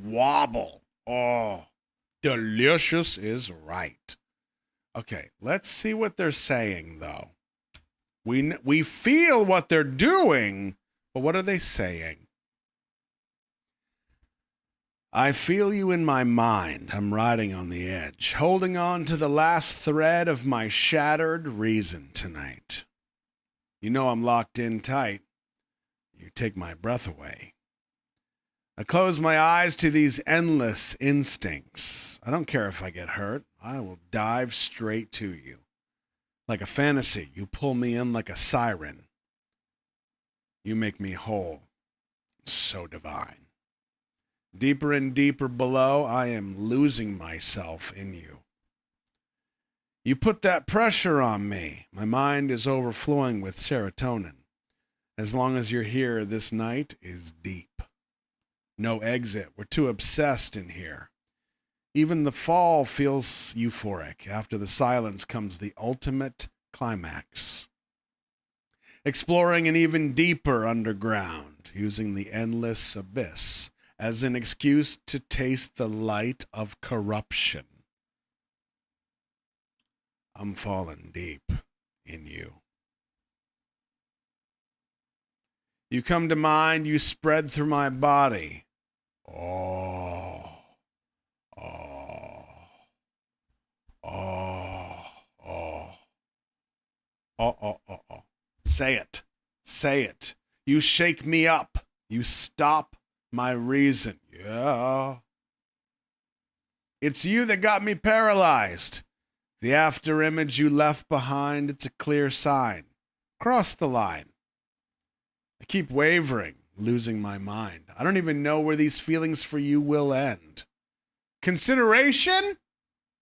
wobble. Oh. Delicious is right. Okay, let's see what they're saying, though. We feel what they're doing, but what are they saying? I feel you in my mind. I'm riding on the edge, holding on to the last thread of my shattered reason tonight. You know I'm locked in tight. You take my breath away. I close my eyes to these endless instincts. I don't care if I get hurt. I will dive straight to you. Like a fantasy, you pull me in like a siren. You make me whole. So divine. Deeper and deeper below, I am losing myself in you. You put that pressure on me. My mind is overflowing with serotonin. As long as you're here, this night is deep. No exit. We're too obsessed in here. Even the fall feels euphoric. After the silence comes the ultimate climax. Exploring an even deeper underground, using the endless abyss as an excuse to taste the light of corruption. I'm falling deep in you. You come to mind, you spread through my body. Oh, oh, oh, oh, oh. Say it. Say it. You shake me up. You stop my reason. Yeah. It's you that got me paralyzed. The after image you left behind, it's a clear sign. Cross the line. I keep wavering, losing my mind. I don't even know where these feelings for you will end. Consideration?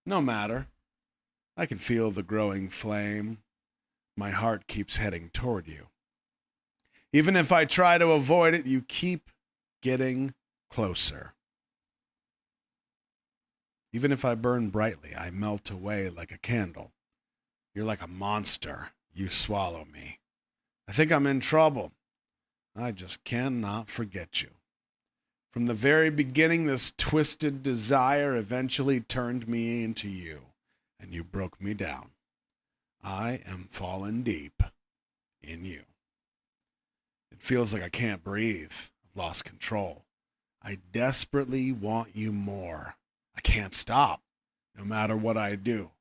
No matter. I can feel the growing flame. My heart keeps heading toward you. Even if I try to avoid it, you keep getting closer. Even if I burn brightly, I melt away like a candle. You're like a monster. You swallow me. I think I'm in trouble. I just cannot forget you. From the very beginning, this twisted desire eventually turned me into you, and you broke me down. I am fallen deep in you. It feels like I can't breathe. I've lost control. I desperately want you more. I can't stop, no matter what I do.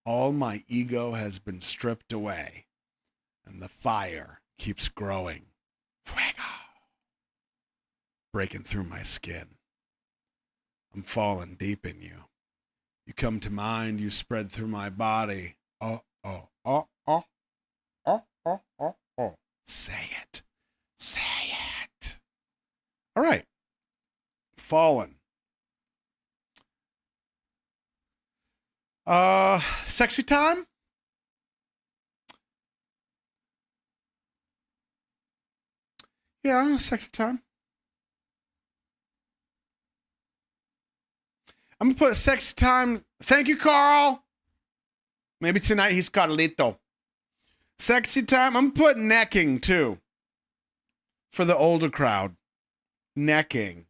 All my ego has been stripped away, and the fire keeps growing. Fuego. breaking through my skin. I'm falling deep in you. You come to mind, you spread through my body. Oh. Say it. Say it. All right. Fallen. Sexy time? Yeah, sexy time. I'm gonna put sexy time. Thank you, Carl. Maybe tonight he's Carlito. Sexy time. I'm gonna put necking too. For the older crowd. Necking.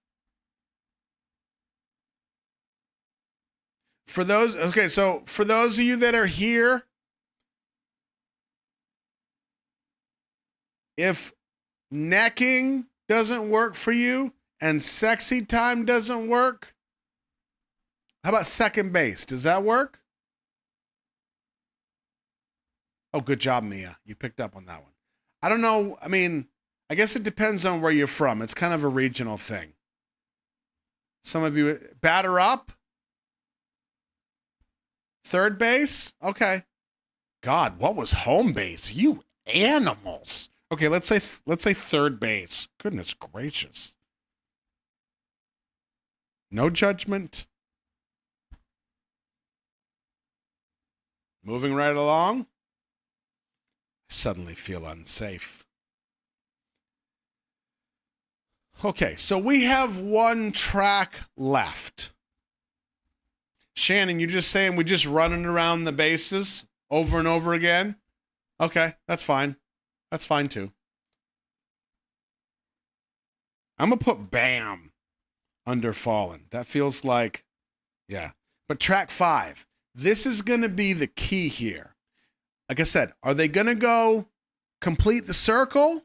For those, okay, so for those of you that are here, if necking doesn't work for you and sexy time doesn't work, how about second base? Does that work? Oh, good job, Mia. You picked up on that one. I don't know. I mean, I guess it depends on where you're from. It's kind of a regional thing. Some of you, batter up. Third base? Okay. God, what was home base? You animals. Okay, let's say third base. Goodness gracious. No judgment. Moving right along. I suddenly feel unsafe. Okay, so we have one track left. Shannon, you just saying we're just running around the bases over and over again? Okay, that's fine. That's fine too. I'm going to put Bam under Fallen. That feels like, yeah. But track 5, this is going to be the key here. Like I said, are they going to go complete the circle?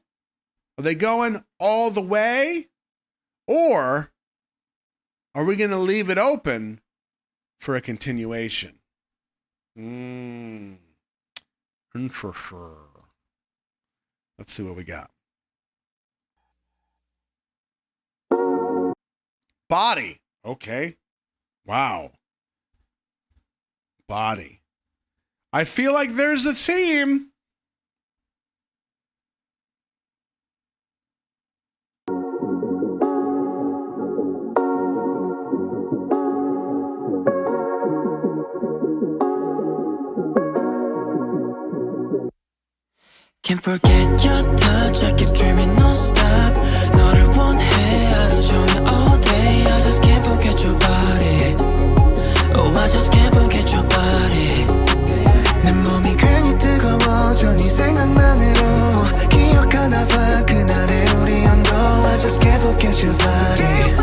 Are they going all the way? Or are we going to leave it open for a continuation? Interesting. Let's see what we got. Body. Okay. Wow. Body. I feel like there's a theme. Can't forget your touch, I keep dreaming non-stop 너를 원해 하루 종일 all day I just can't forget your body Oh I just can't forget your body 내 몸이 괜히 뜨거워져 네 생각만으로 기억하나 봐 그날의 우리 온도 I just can't forget your body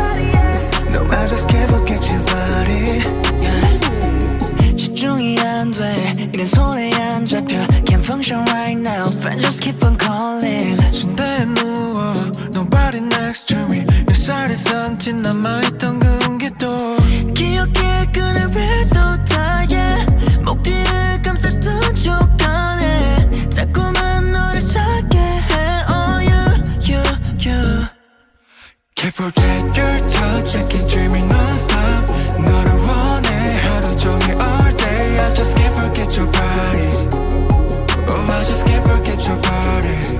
No I just can't forget your body 집중이 안 돼 이런 손에 안 잡혀 Can't function right now Friends just keep on calling 침대에 누워 Nobody next to me 내 살에 선진 남아있던 그 온기도 기억해 그날을 쏟아 yeah 목 뒤를 감쌌던 촉감에 자꾸만 너를 찾게 해 Oh you Can't forget your touch I keep dreaming non-stop 너를 원해 하루 종일 all day I just can't forget your body Oh I just can't forget your body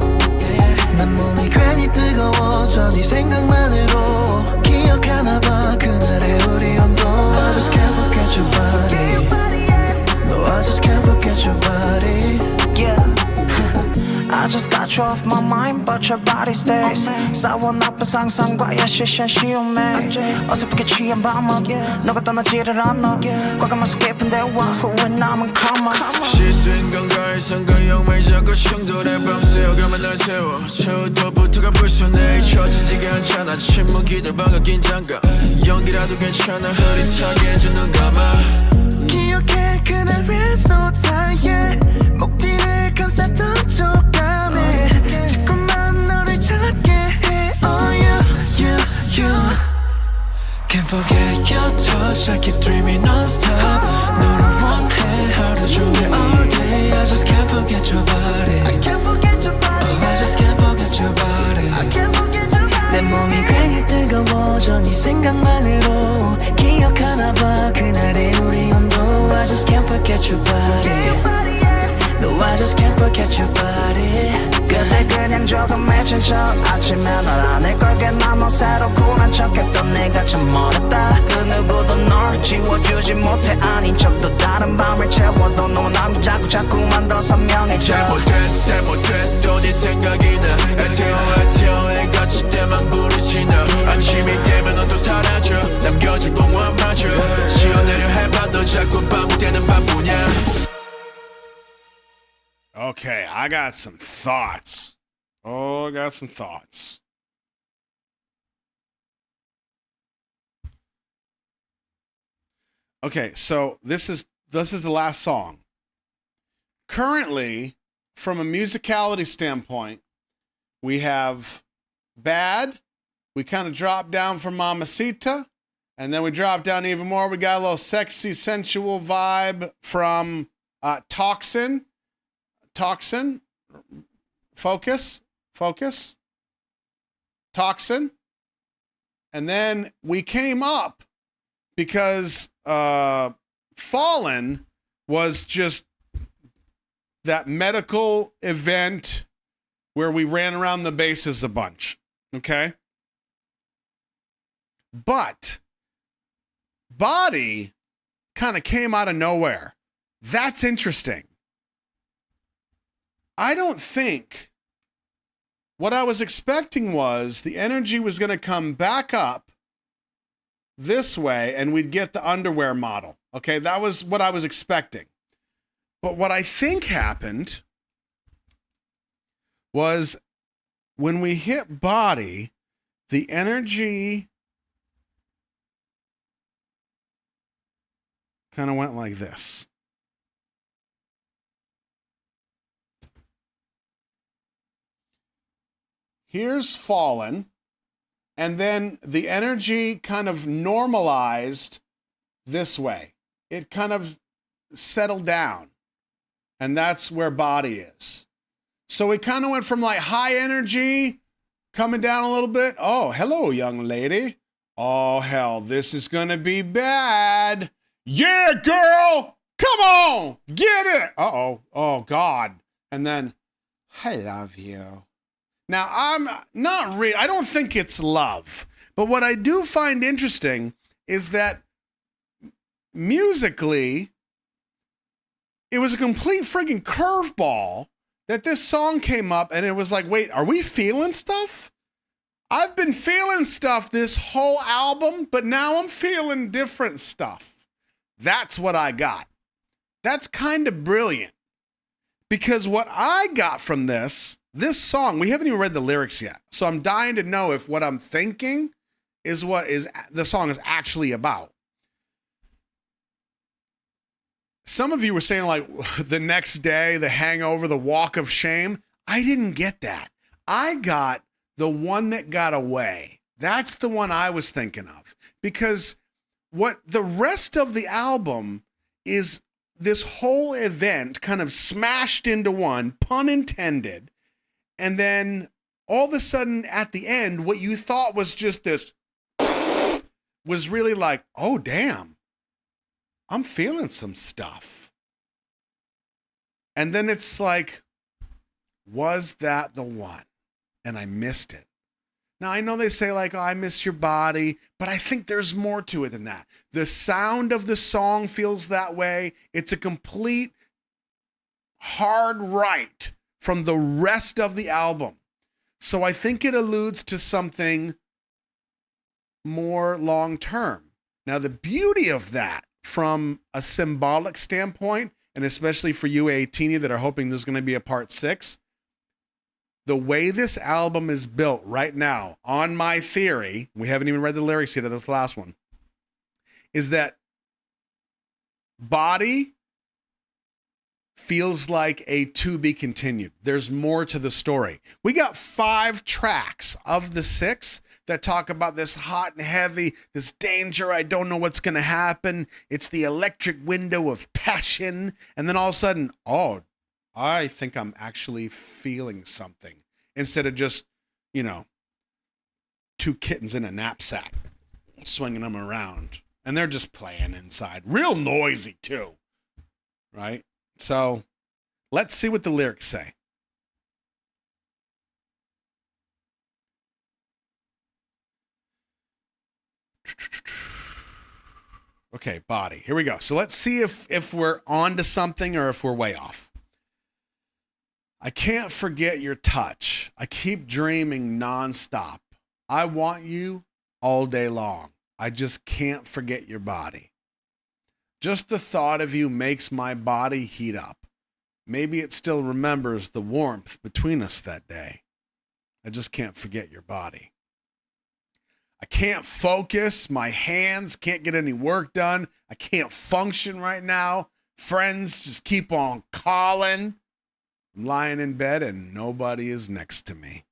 난 몸이 괜히 뜨거워져 네 생각만으로 기억하나 봐 그날의 우리 온도 I just can't forget your body No I just can't forget your body Yeah I just got you off my mind but your body stays 싸워 나쁜 상상과의 시선 쉬움에 어설프게 취한 밤은 너가 떠나지를 않아 과감한 속 깊은 대화 후회 남은 karma 실수인 건가에 성가형만 자꾸 충돌해 밤새워가만 날 세워 처음부터가 불순해 잊혀지지가 않잖아 침묵이들 방어 긴장감 연기라도 괜찮아 흐릿하게 해주는 감아 기억해 그날을 쏟아 yeah 목 뒤를 감쌌던 촉감에 자꾸만 너를 찾게 해 Oh you Can't forget your touch I keep dreaming non-stop 너를 원해 하루 종일 all day I just can't forget your body I can't forget your body Oh I just can't forget your body I can't forget your body 내 몸이 괜히 뜨거워져 네 생각만으로 기억하나봐 그날의 우리 온도 I just can't forget your body No I just can't forget your body 그때 그냥 조금 맺힌 척 아침에 널 안을 걸게 나눠 새로 쿨한 척했던 내가 참 멀었다 그 누구도 널 지워주지 못해 아닌 척도 다른 밤을 채워도 너는 자꾸만 더 선명해져 잘못됐어 또 네 생각이 나 ATEEZ 거칠 때만 부르지나 아침이 되면 넌 또 사라져 남겨진 공원마저 지어내려 해봐도 자꾸 반복되는 바보냐 Okay, I got some thoughts. Oh, I got some thoughts. Okay, so this is the last song. Currently, from a musicality standpoint, we have Bad. We kind of drop down from Mamacita, and then we drop down even more. We got a little sexy, sensual vibe from Toxin. Focus, Toxin. And then we came up because Fallen was just that medical event where we ran around the bases a bunch, okay? But Body kind of came out of nowhere. That's interesting. I don't think what I was expecting was the energy was going to come back up this way and we'd get the underwear model. Okay, that was what I was expecting. But what I think happened was when we hit Body, the energy kind of went like this. Here's Fallen, and then the energy kind of normalized this way. It kind of settled down, and that's where Body is. So it kind of went from like high energy, coming down a little bit. Oh, hello, young lady. Oh, hell, this is going to be bad. Yeah, girl, come on, get it. Uh-oh, oh, God. And then, I love you. Now, I'm not I don't think it's love, but what I do find interesting is that musically, it was a complete friggin' curveball that this song came up and it was like, wait, are we feeling stuff? I've been feeling stuff this whole album, but now I'm feeling different stuff. That's what I got. That's kind of brilliant because what I got from this song, we haven't even read the lyrics yet. So I'm dying to know if what I'm thinking is what is the song is actually about. Some of you were saying like the next day, the hangover, the walk of shame. I didn't get that. I got the one that got away. That's the one I was thinking of because what the rest of the album is this whole event kind of smashed into one, pun intended. And then all of a sudden at the end, what you thought was just this was really like, oh, damn, I'm feeling some stuff. And then it's like, was that the one? And I missed it. Now, I know they say like, oh, I miss your body, but I think there's more to it than that. The sound of the song feels that way. It's a complete hard right from the rest of the album. So I think it alludes to something more long-term. Now, the beauty of that from a symbolic standpoint, and especially for you, ATEEZ, that are hoping there's going to be a part 6, the way this album is built right now, on my theory, we haven't even read the lyrics yet of this last one, is that Body feels like a to be continued. There's more to the story. We got 5 tracks of the 6 that talk about this hot and heavy, this danger. I don't know what's going to happen. It's the electric window of passion. And then all of a sudden, oh, I think I'm actually feeling something instead of just, two kittens in a knapsack, swinging them around. And they're just playing inside. Real noisy, too. Right? So let's see what the lyrics say. Okay, body. Here we go. So let's see if we're on to something or if we're way off. I can't forget your touch. I keep dreaming nonstop. I want you all day long. I just can't forget your body. Just the thought of you makes my body heat up. Maybe it still remembers the warmth between us that day. I just can't forget your body. I can't focus. My hands can't get any work done. I can't function right now. Friends just keep on calling. I'm lying in bed and nobody is next to me.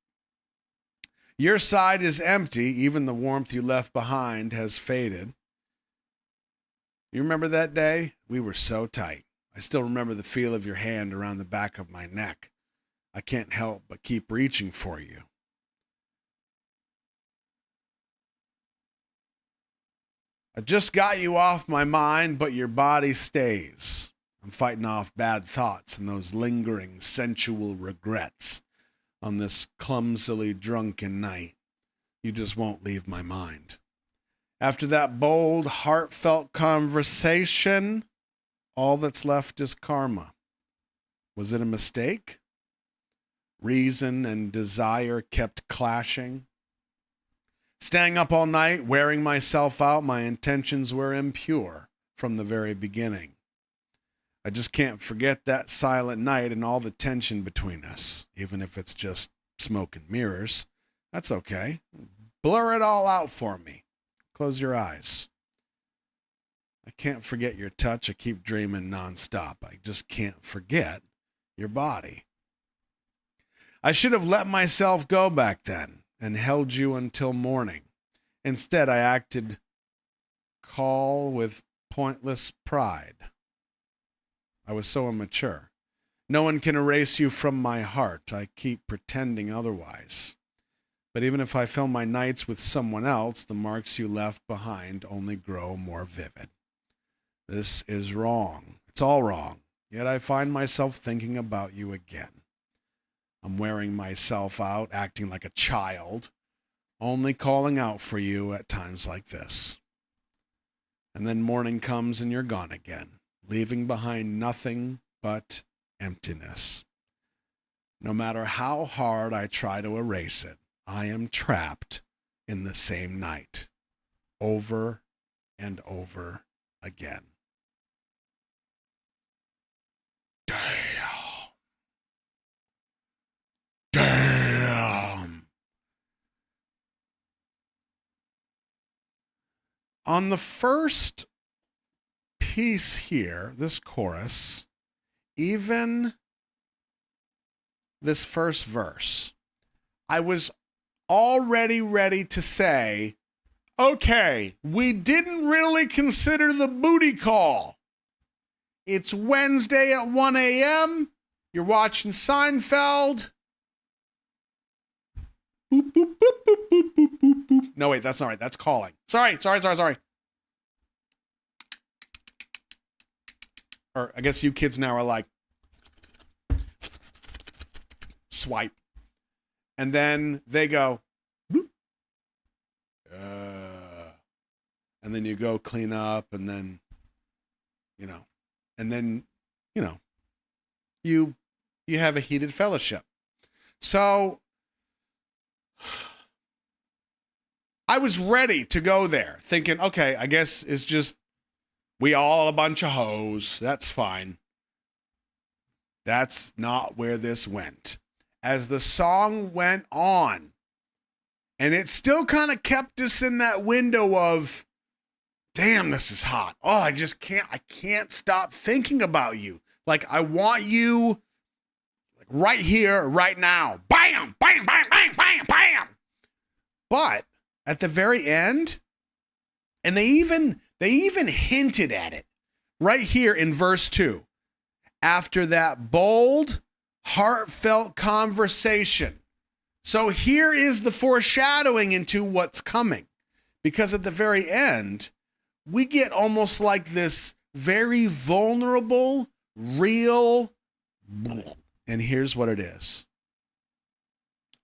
Your side is empty. Even the warmth you left behind has faded. You remember that day? We were so tight. I still remember the feel of your hand around the back of my neck. I can't help but keep reaching for you. I just got you off my mind, but your body stays. I'm fighting off bad thoughts and those lingering sensual regrets on this clumsily drunken night. You just won't leave my mind. After that bold, heartfelt conversation, all that's left is karma. Was it a mistake? Reason and desire kept clashing. Staying up all night, wearing myself out, my intentions were impure from the very beginning. I just can't forget that silent night and all the tension between us, even if it's just smoke and mirrors. That's okay. Blur it all out for me. Close your eyes. I can't forget your touch. I keep dreaming nonstop. I just can't forget your body. I should have let myself go back then and held you until morning. Instead, I acted call with pointless pride. I was so immature. No one can erase you from my heart. I keep pretending otherwise. But even if I fill my nights with someone else, the marks you left behind only grow more vivid. This is wrong. It's all wrong. Yet I find myself thinking about you again. I'm wearing myself out, acting like a child, only calling out for you at times like this. And then morning comes and you're gone again, leaving behind nothing but emptiness. No matter how hard I try to erase it, I am trapped in the same night, over and over again. Damn. On the first piece here, this chorus, even this first verse, I was already ready to say, okay, we didn't really consider the booty call. It's Wednesday at 1 a.m. You're watching Seinfeld. Boop, boop, boop, boop, boop, boop, boop, boop. No, wait, that's not right. That's calling. Sorry. Or I guess you kids now are like, swipe. And then they go, boop. And then you go clean up and then, you have a heated fellowship. So I was ready to go there thinking, okay, I guess it's just, we all a bunch of hoes. That's fine. That's not where this went. As the song went on, and it still kind of kept us in that window of, damn, this is hot. Oh, I can't stop thinking about you. Like, I want you like right here, right now. Bam, bam, bam, bam, bam, bam. But at the very end, and they even hinted at it right here in verse 2. After that bold, heartfelt conversation, So here is the foreshadowing into what's coming. Because at the very end, we get almost like this very vulnerable, real, and here's what it is.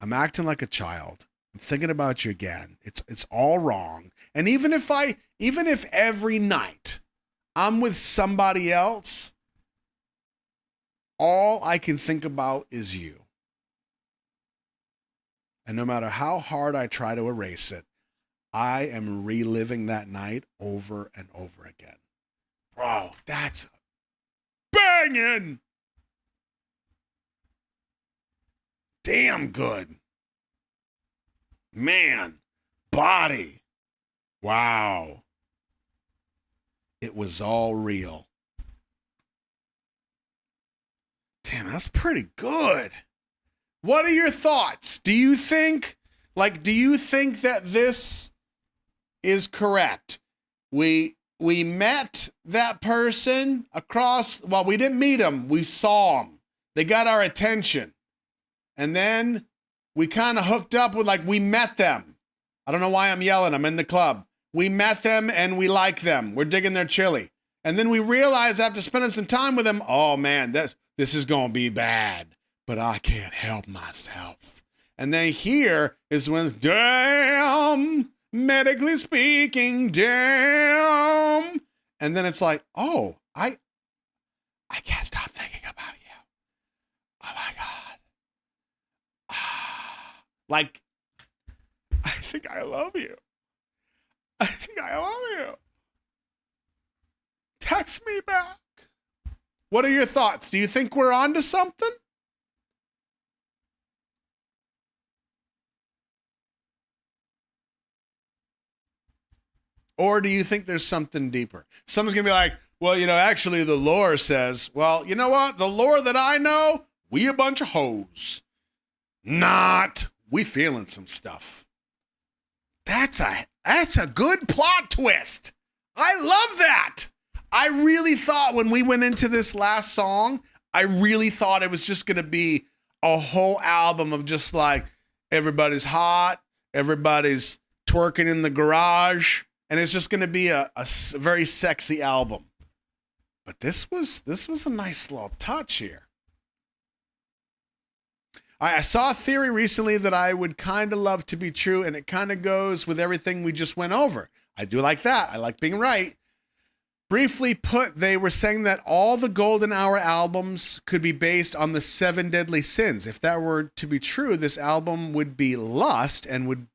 I'm acting like a child. I'm thinking about you again. It's all wrong. And even if every night I'm with somebody else, all I can think about is you. And no matter how hard I try to erase it, I am reliving that night over and over again. Bro, that's banging. Damn good. Man, body. Wow. It was all real. Damn, that's pretty good. What are your thoughts? Do you think that this is correct? We met that person across, well, we didn't meet them. We saw them. They got our attention. And then we kind of hooked up with, like, we met them. I don't know why I'm yelling. I'm in the club. We met them and we like them. We're digging their chili. And then we realized after spending some time with them, oh man, this is going to be bad, but I can't help myself. And then here is when, damn, medically speaking, damn. And then it's like, oh, I can't stop thinking about you. Oh my God. Like, I think I love you. I think I love you. Text me back. What are your thoughts? Do you think we're on to something? Or do you think there's something deeper? Someone's going to be like, well, actually the lore says, well, you know what? The lore that I know, we a bunch of hoes. Not. We feeling some stuff. That's a good plot twist. I love that. I really thought when we went into this last song, I really thought it was just going to be a whole album of just like everybody's hot, everybody's twerking in the garage, and it's just going to be a very sexy album. But this was a nice little touch here. I saw a theory recently that I would kind of love to be true, and it kind of goes with everything we just went over. I do like that. I like being right. Briefly put, they were saying that all the Golden Hour albums could be based on the 7 deadly sins. If that were to be true, this album would be Lust and would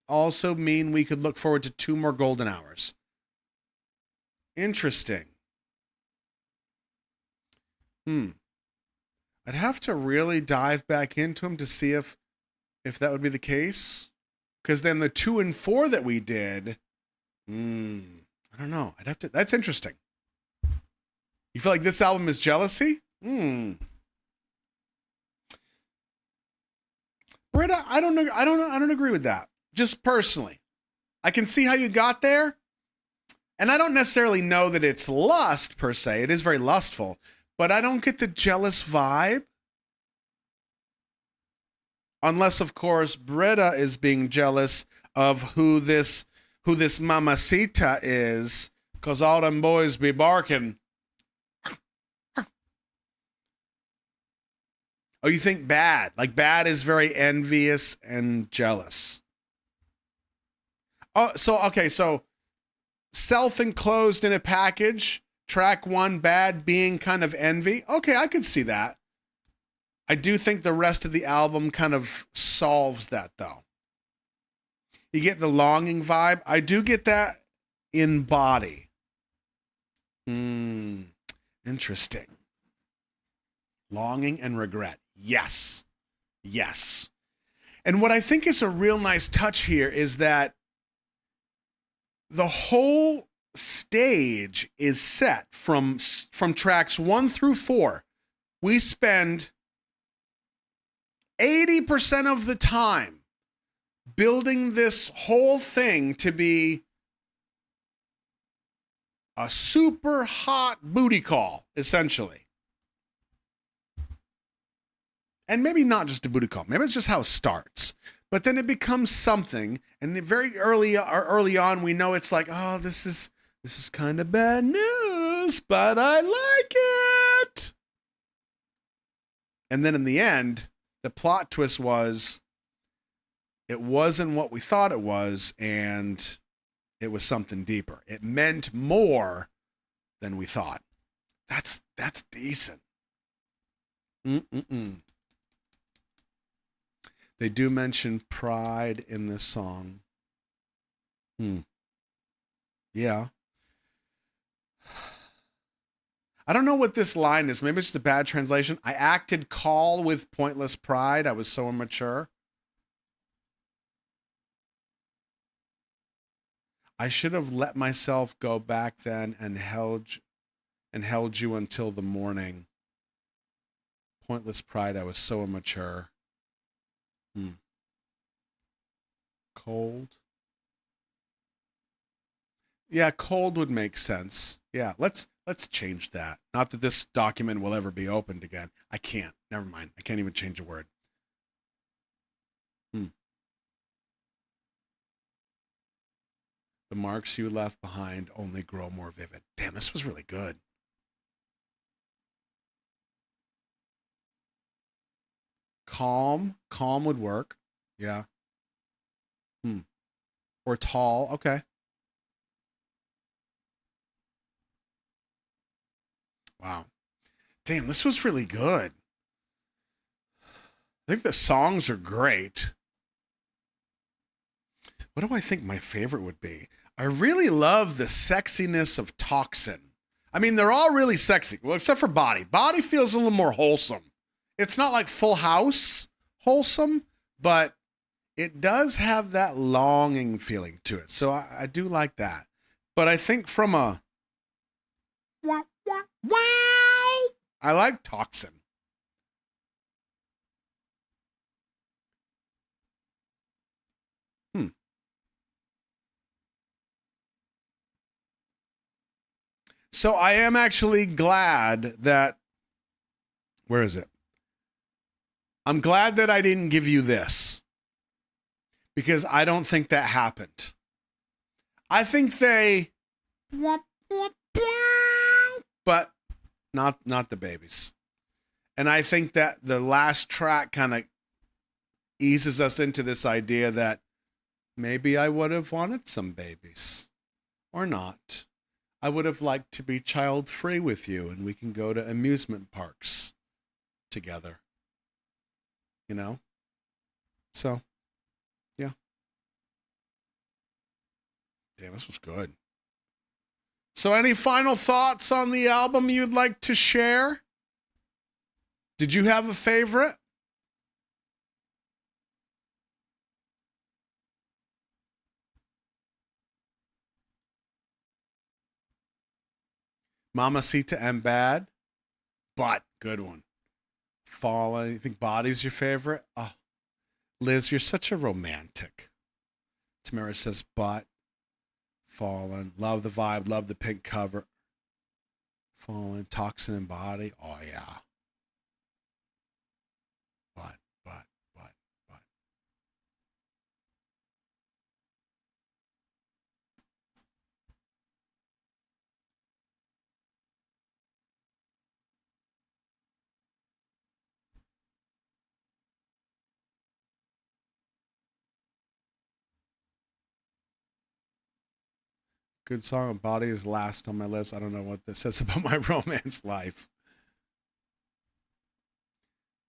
also mean we could look forward to 2 more Golden Hours. Interesting. I'd have to really dive back into them to see if that would be the case. Because then the 2 and 4 that we did, I don't know. That's interesting. You feel like this album is jealousy? Britta, I don't agree with that. Just personally. I can see how you got there. And I don't necessarily know that it's lust per se. It is very lustful. But I don't get the jealous vibe. Unless, of course, Britta is being jealous of who this mamacita is. Because all them boys be barking. Oh, you think bad. Like bad is very envious and jealous. Oh, so self-enclosed in a package. Track 1, bad being kind of envy. Okay, I could see that. I do think the rest of the album kind of solves that, though. You get the longing vibe. I do get that in body. Interesting. Longing and regret. Yes. Yes. And what I think is a real nice touch here is that the whole stage is set from tracks 1 through 4. We spend 80% of the time building this whole thing to be a super hot booty call, essentially. And maybe not just a booty call. Maybe it's just how it starts. But then it becomes something, and very early on, we know it's like, oh, this is kind of bad news, but I like it. And then in the end, the plot twist was, it wasn't what we thought it was, and it was something deeper. It meant more than we thought. That's decent. They do mention pride in this song. Yeah. I don't know what this line is. Maybe it's just a bad translation. I acted call with pointless pride. I was so immature. I should have let myself go back then and held you until the morning. Pointless pride. I was so immature. Cold. Yeah, cold would make sense. Yeah, let's change that. Not that this document will ever be opened again. I can't. Never mind. I can't even change a word. The marks you left behind only grow more vivid. Damn, this was really good. Calm would work. Yeah. Or tall. Okay. Wow. Damn, this was really good. I think the songs are great. What do I think my favorite would be? I really love the sexiness of Toxin. I mean, they're all really sexy. Well, except for Body. Body feels a little more wholesome. It's not like Full House wholesome, but it does have that longing feeling to it. So I do like that. But I think from a wow, I like Toxin. So I am actually glad that, where is it? I'm glad that I didn't give you this, because I don't think that happened. I think they, but not the babies. And I think that the last track kind of eases us into this idea that maybe I would have wanted some babies or not. I would have liked to be child-free with you, and we can go to amusement parks together. You know? So, yeah. Damn, this was good. So any final thoughts on the album you'd like to share? Did you have a favorite? Mamacita and Bad, but good one. Fallen. You think Body's your favorite? Oh, Liz, you're such a romantic. Tamara says, but Fallen. Love the vibe. Love the pink cover. Fallen. Toxin and Body. Oh, yeah. But. Good song. Body is last on my list. I don't know what this says about my romance life.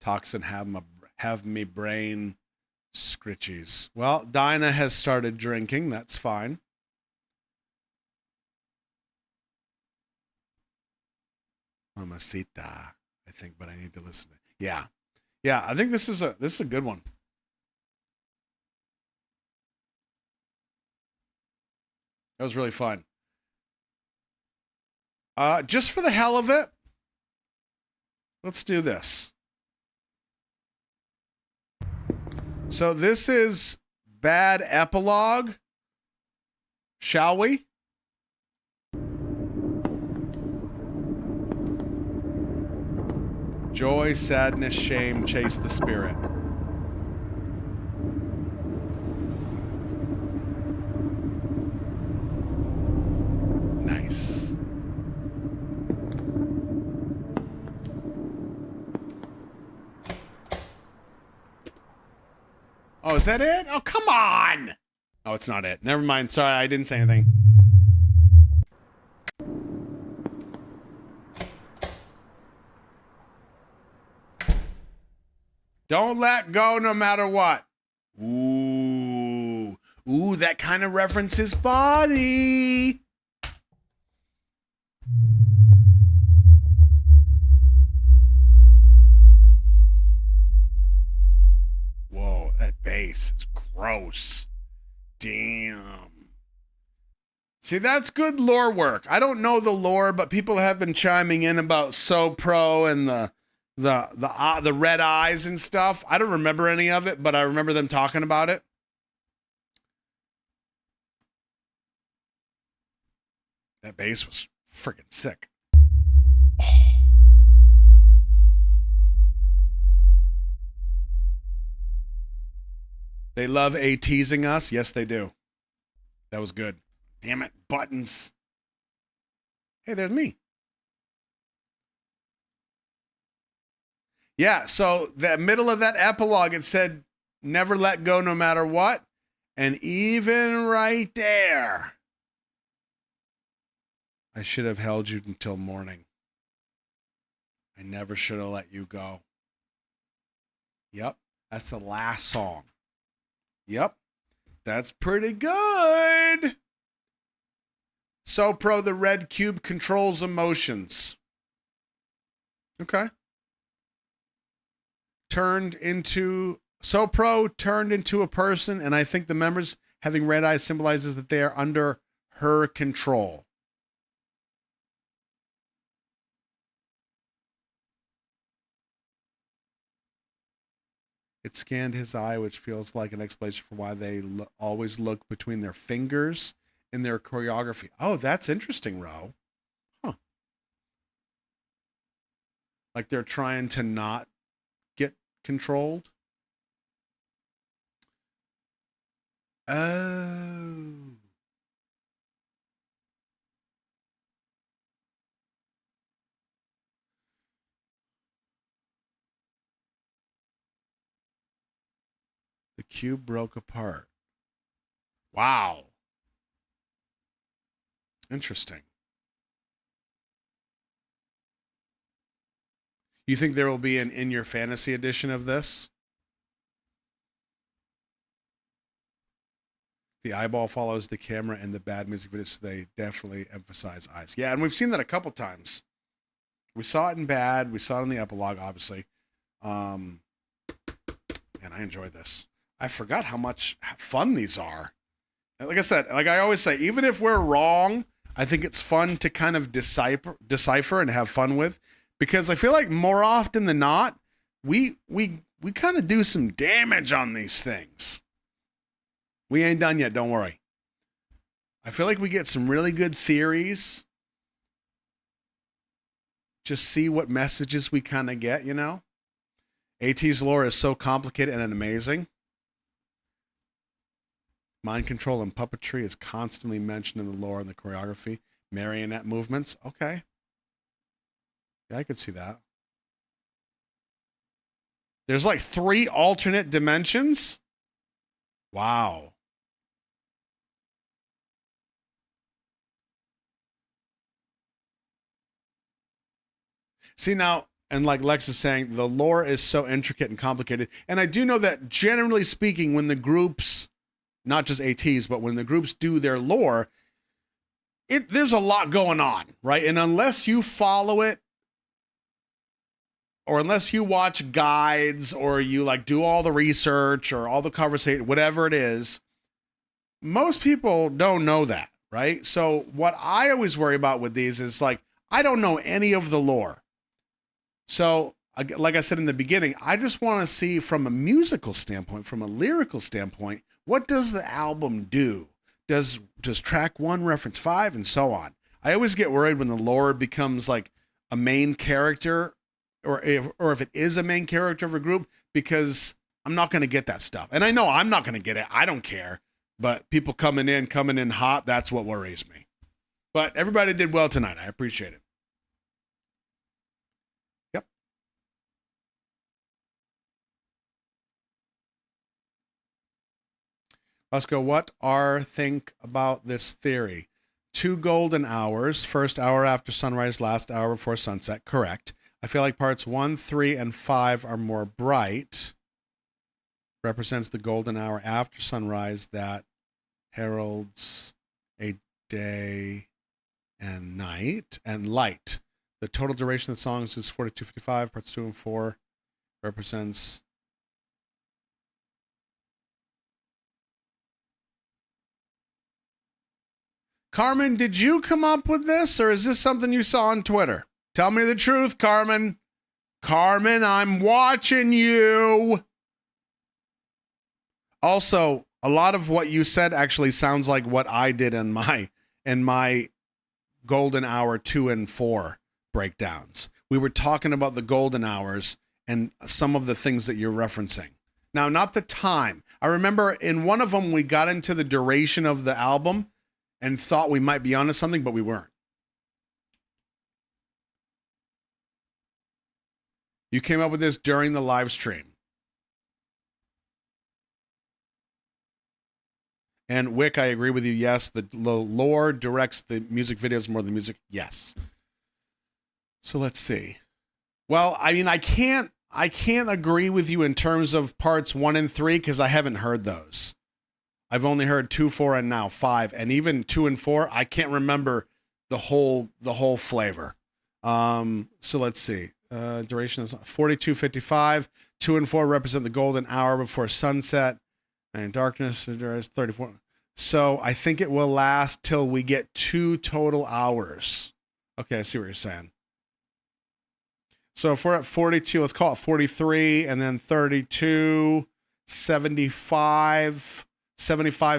Toxin have me brain scritchies. Well, Dinah has started drinking. That's fine. Mamacita, I think, but I need to listen to it. Yeah. Yeah, I think this is a good one. That was really fun. Just for the hell of it, let's do this. So this is Bad Epilogue. Shall we? Joy, sadness, shame, chase the spirit. Nice. Oh, is that it? Oh, come on! Oh, it's not it. Never mind. Sorry, I didn't say anything. Don't let go no matter what. Ooh. Ooh, that kind of references body. Whoa, that bass. It's gross. Damn. See, that's good lore work. I don't know the lore, but people have been chiming in about So Pro and the red eyes and stuff. I don't remember any of it, but I remember them talking about it. That bass was freaking sick. Oh. They love ATEEZing us. Yes, they do. That was good. Damn it, buttons. Hey, there's me. Yeah, so the middle of that epilogue, it said, never let go no matter what. And even right there, I should have held you until morning. I never should have let you go. Yep, that's the last song. Yep, that's pretty good. So Pro, the red cube controls emotions. Okay. So Pro turned into a person, and I think the members having red eyes symbolizes that they are under her control. It scanned his eye, which feels like an explanation for why they always look between their fingers in their choreography. Oh, that's interesting, Ro. Huh. Like they're trying to not get controlled. Oh. The cube broke apart. Wow. Interesting. You think there will be an In Your Fantasy edition of this? The eyeball follows the camera in the bad music videos, so they definitely emphasize eyes. Yeah, and we've seen that a couple times. We saw it in bad. We saw it in the epilogue, obviously. And I enjoy this. I forgot how much fun these are. Like I said, like I always say, even if we're wrong, I think it's fun to kind of decipher and have fun with, because I feel like more often than not, we kind of do some damage on these things. We ain't done yet, don't worry. I feel like we get some really good theories. Just see what messages we kind of get, you know? ATEEZ lore is so complicated and amazing. Mind control and puppetry is constantly mentioned in the lore and the choreography. Marionette movements. Okay. Yeah, I could see that. There's like 3 alternate dimensions. Wow. See now, and like Lex is saying, the lore is so intricate and complicated. And I do know that generally speaking, when the groups, not just ATEEZ, but when the groups do their lore, there's a lot going on, right? And unless you follow it, or unless you watch guides, or you like do all the research or all the conversation, whatever it is, most people don't know that, right? So what I always worry about with these is like, I don't know any of the lore. So like I said in the beginning, I just want to see from a musical standpoint, from a lyrical standpoint, what does the album do? Does track 1 reference 5 and so on? I always get worried when the lore becomes like a main character or if it is a main character of a group, because I'm not going to get that stuff. And I know I'm not going to get it. I don't care. But people coming in hot, that's what worries me. But everybody did well tonight. I appreciate it. Yep. Roscoe, what are think about this theory? 2 golden hours, first hour after sunrise, last hour before sunset. Correct. I feel like parts 1, 3, and 5 are more bright. Represents the golden hour after sunrise that heralds a day and night and light. The total duration of the songs is 42:55. Parts 2 and 4 represents. Carmen, did you come up with this, or is this something you saw on Twitter? Tell me the truth, Carmen. Carmen, I'm watching you. Also, a lot of what you said actually sounds like what I did in my golden hour 2 and 4 breakdowns. We were talking about the golden hours and some of the things that you're referencing. Now, not the time. I remember in one of them, we got into the duration of the album and thought we might be onto something, but we weren't. You came up with this during the live stream. And Wick, I agree with you. Yes, the lore directs the music videos more than music. Yes. So let's see. Well, I mean, I can't agree with you in terms of parts 1 and 3 because I haven't heard those. I've only heard 2, 4, and now 5, and even 2 and 4, I can't remember the whole flavor. So let's see. Duration is 42:55. 2 and 4 represent the golden hour before sunset, and darkness is 34. So I think it will last till we get 2 total hours. Okay, I see what you're saying. So if we're at 42, let's call it 43, and then 32, 75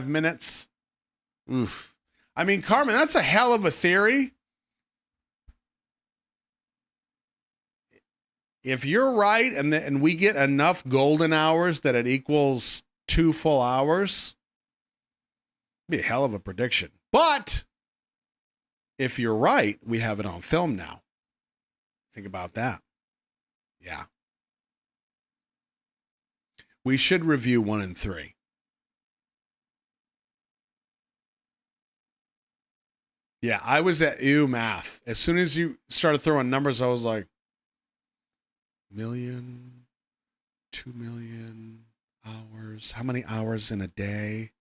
minutes. Oof. I mean, Carmen, that's a hell of a theory. If you're right and we get enough golden hours that it equals 2 full hours, it'd be a hell of a prediction. But if you're right, we have it on film now. Think about that. Yeah. We should review 1 and 3. Yeah, I was at math. As soon as you started throwing numbers, I was like, 1,000,000, 2,000,000 hours. How many hours in a day?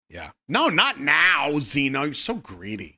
Yeah. No, not now, Zeno. You're so greedy.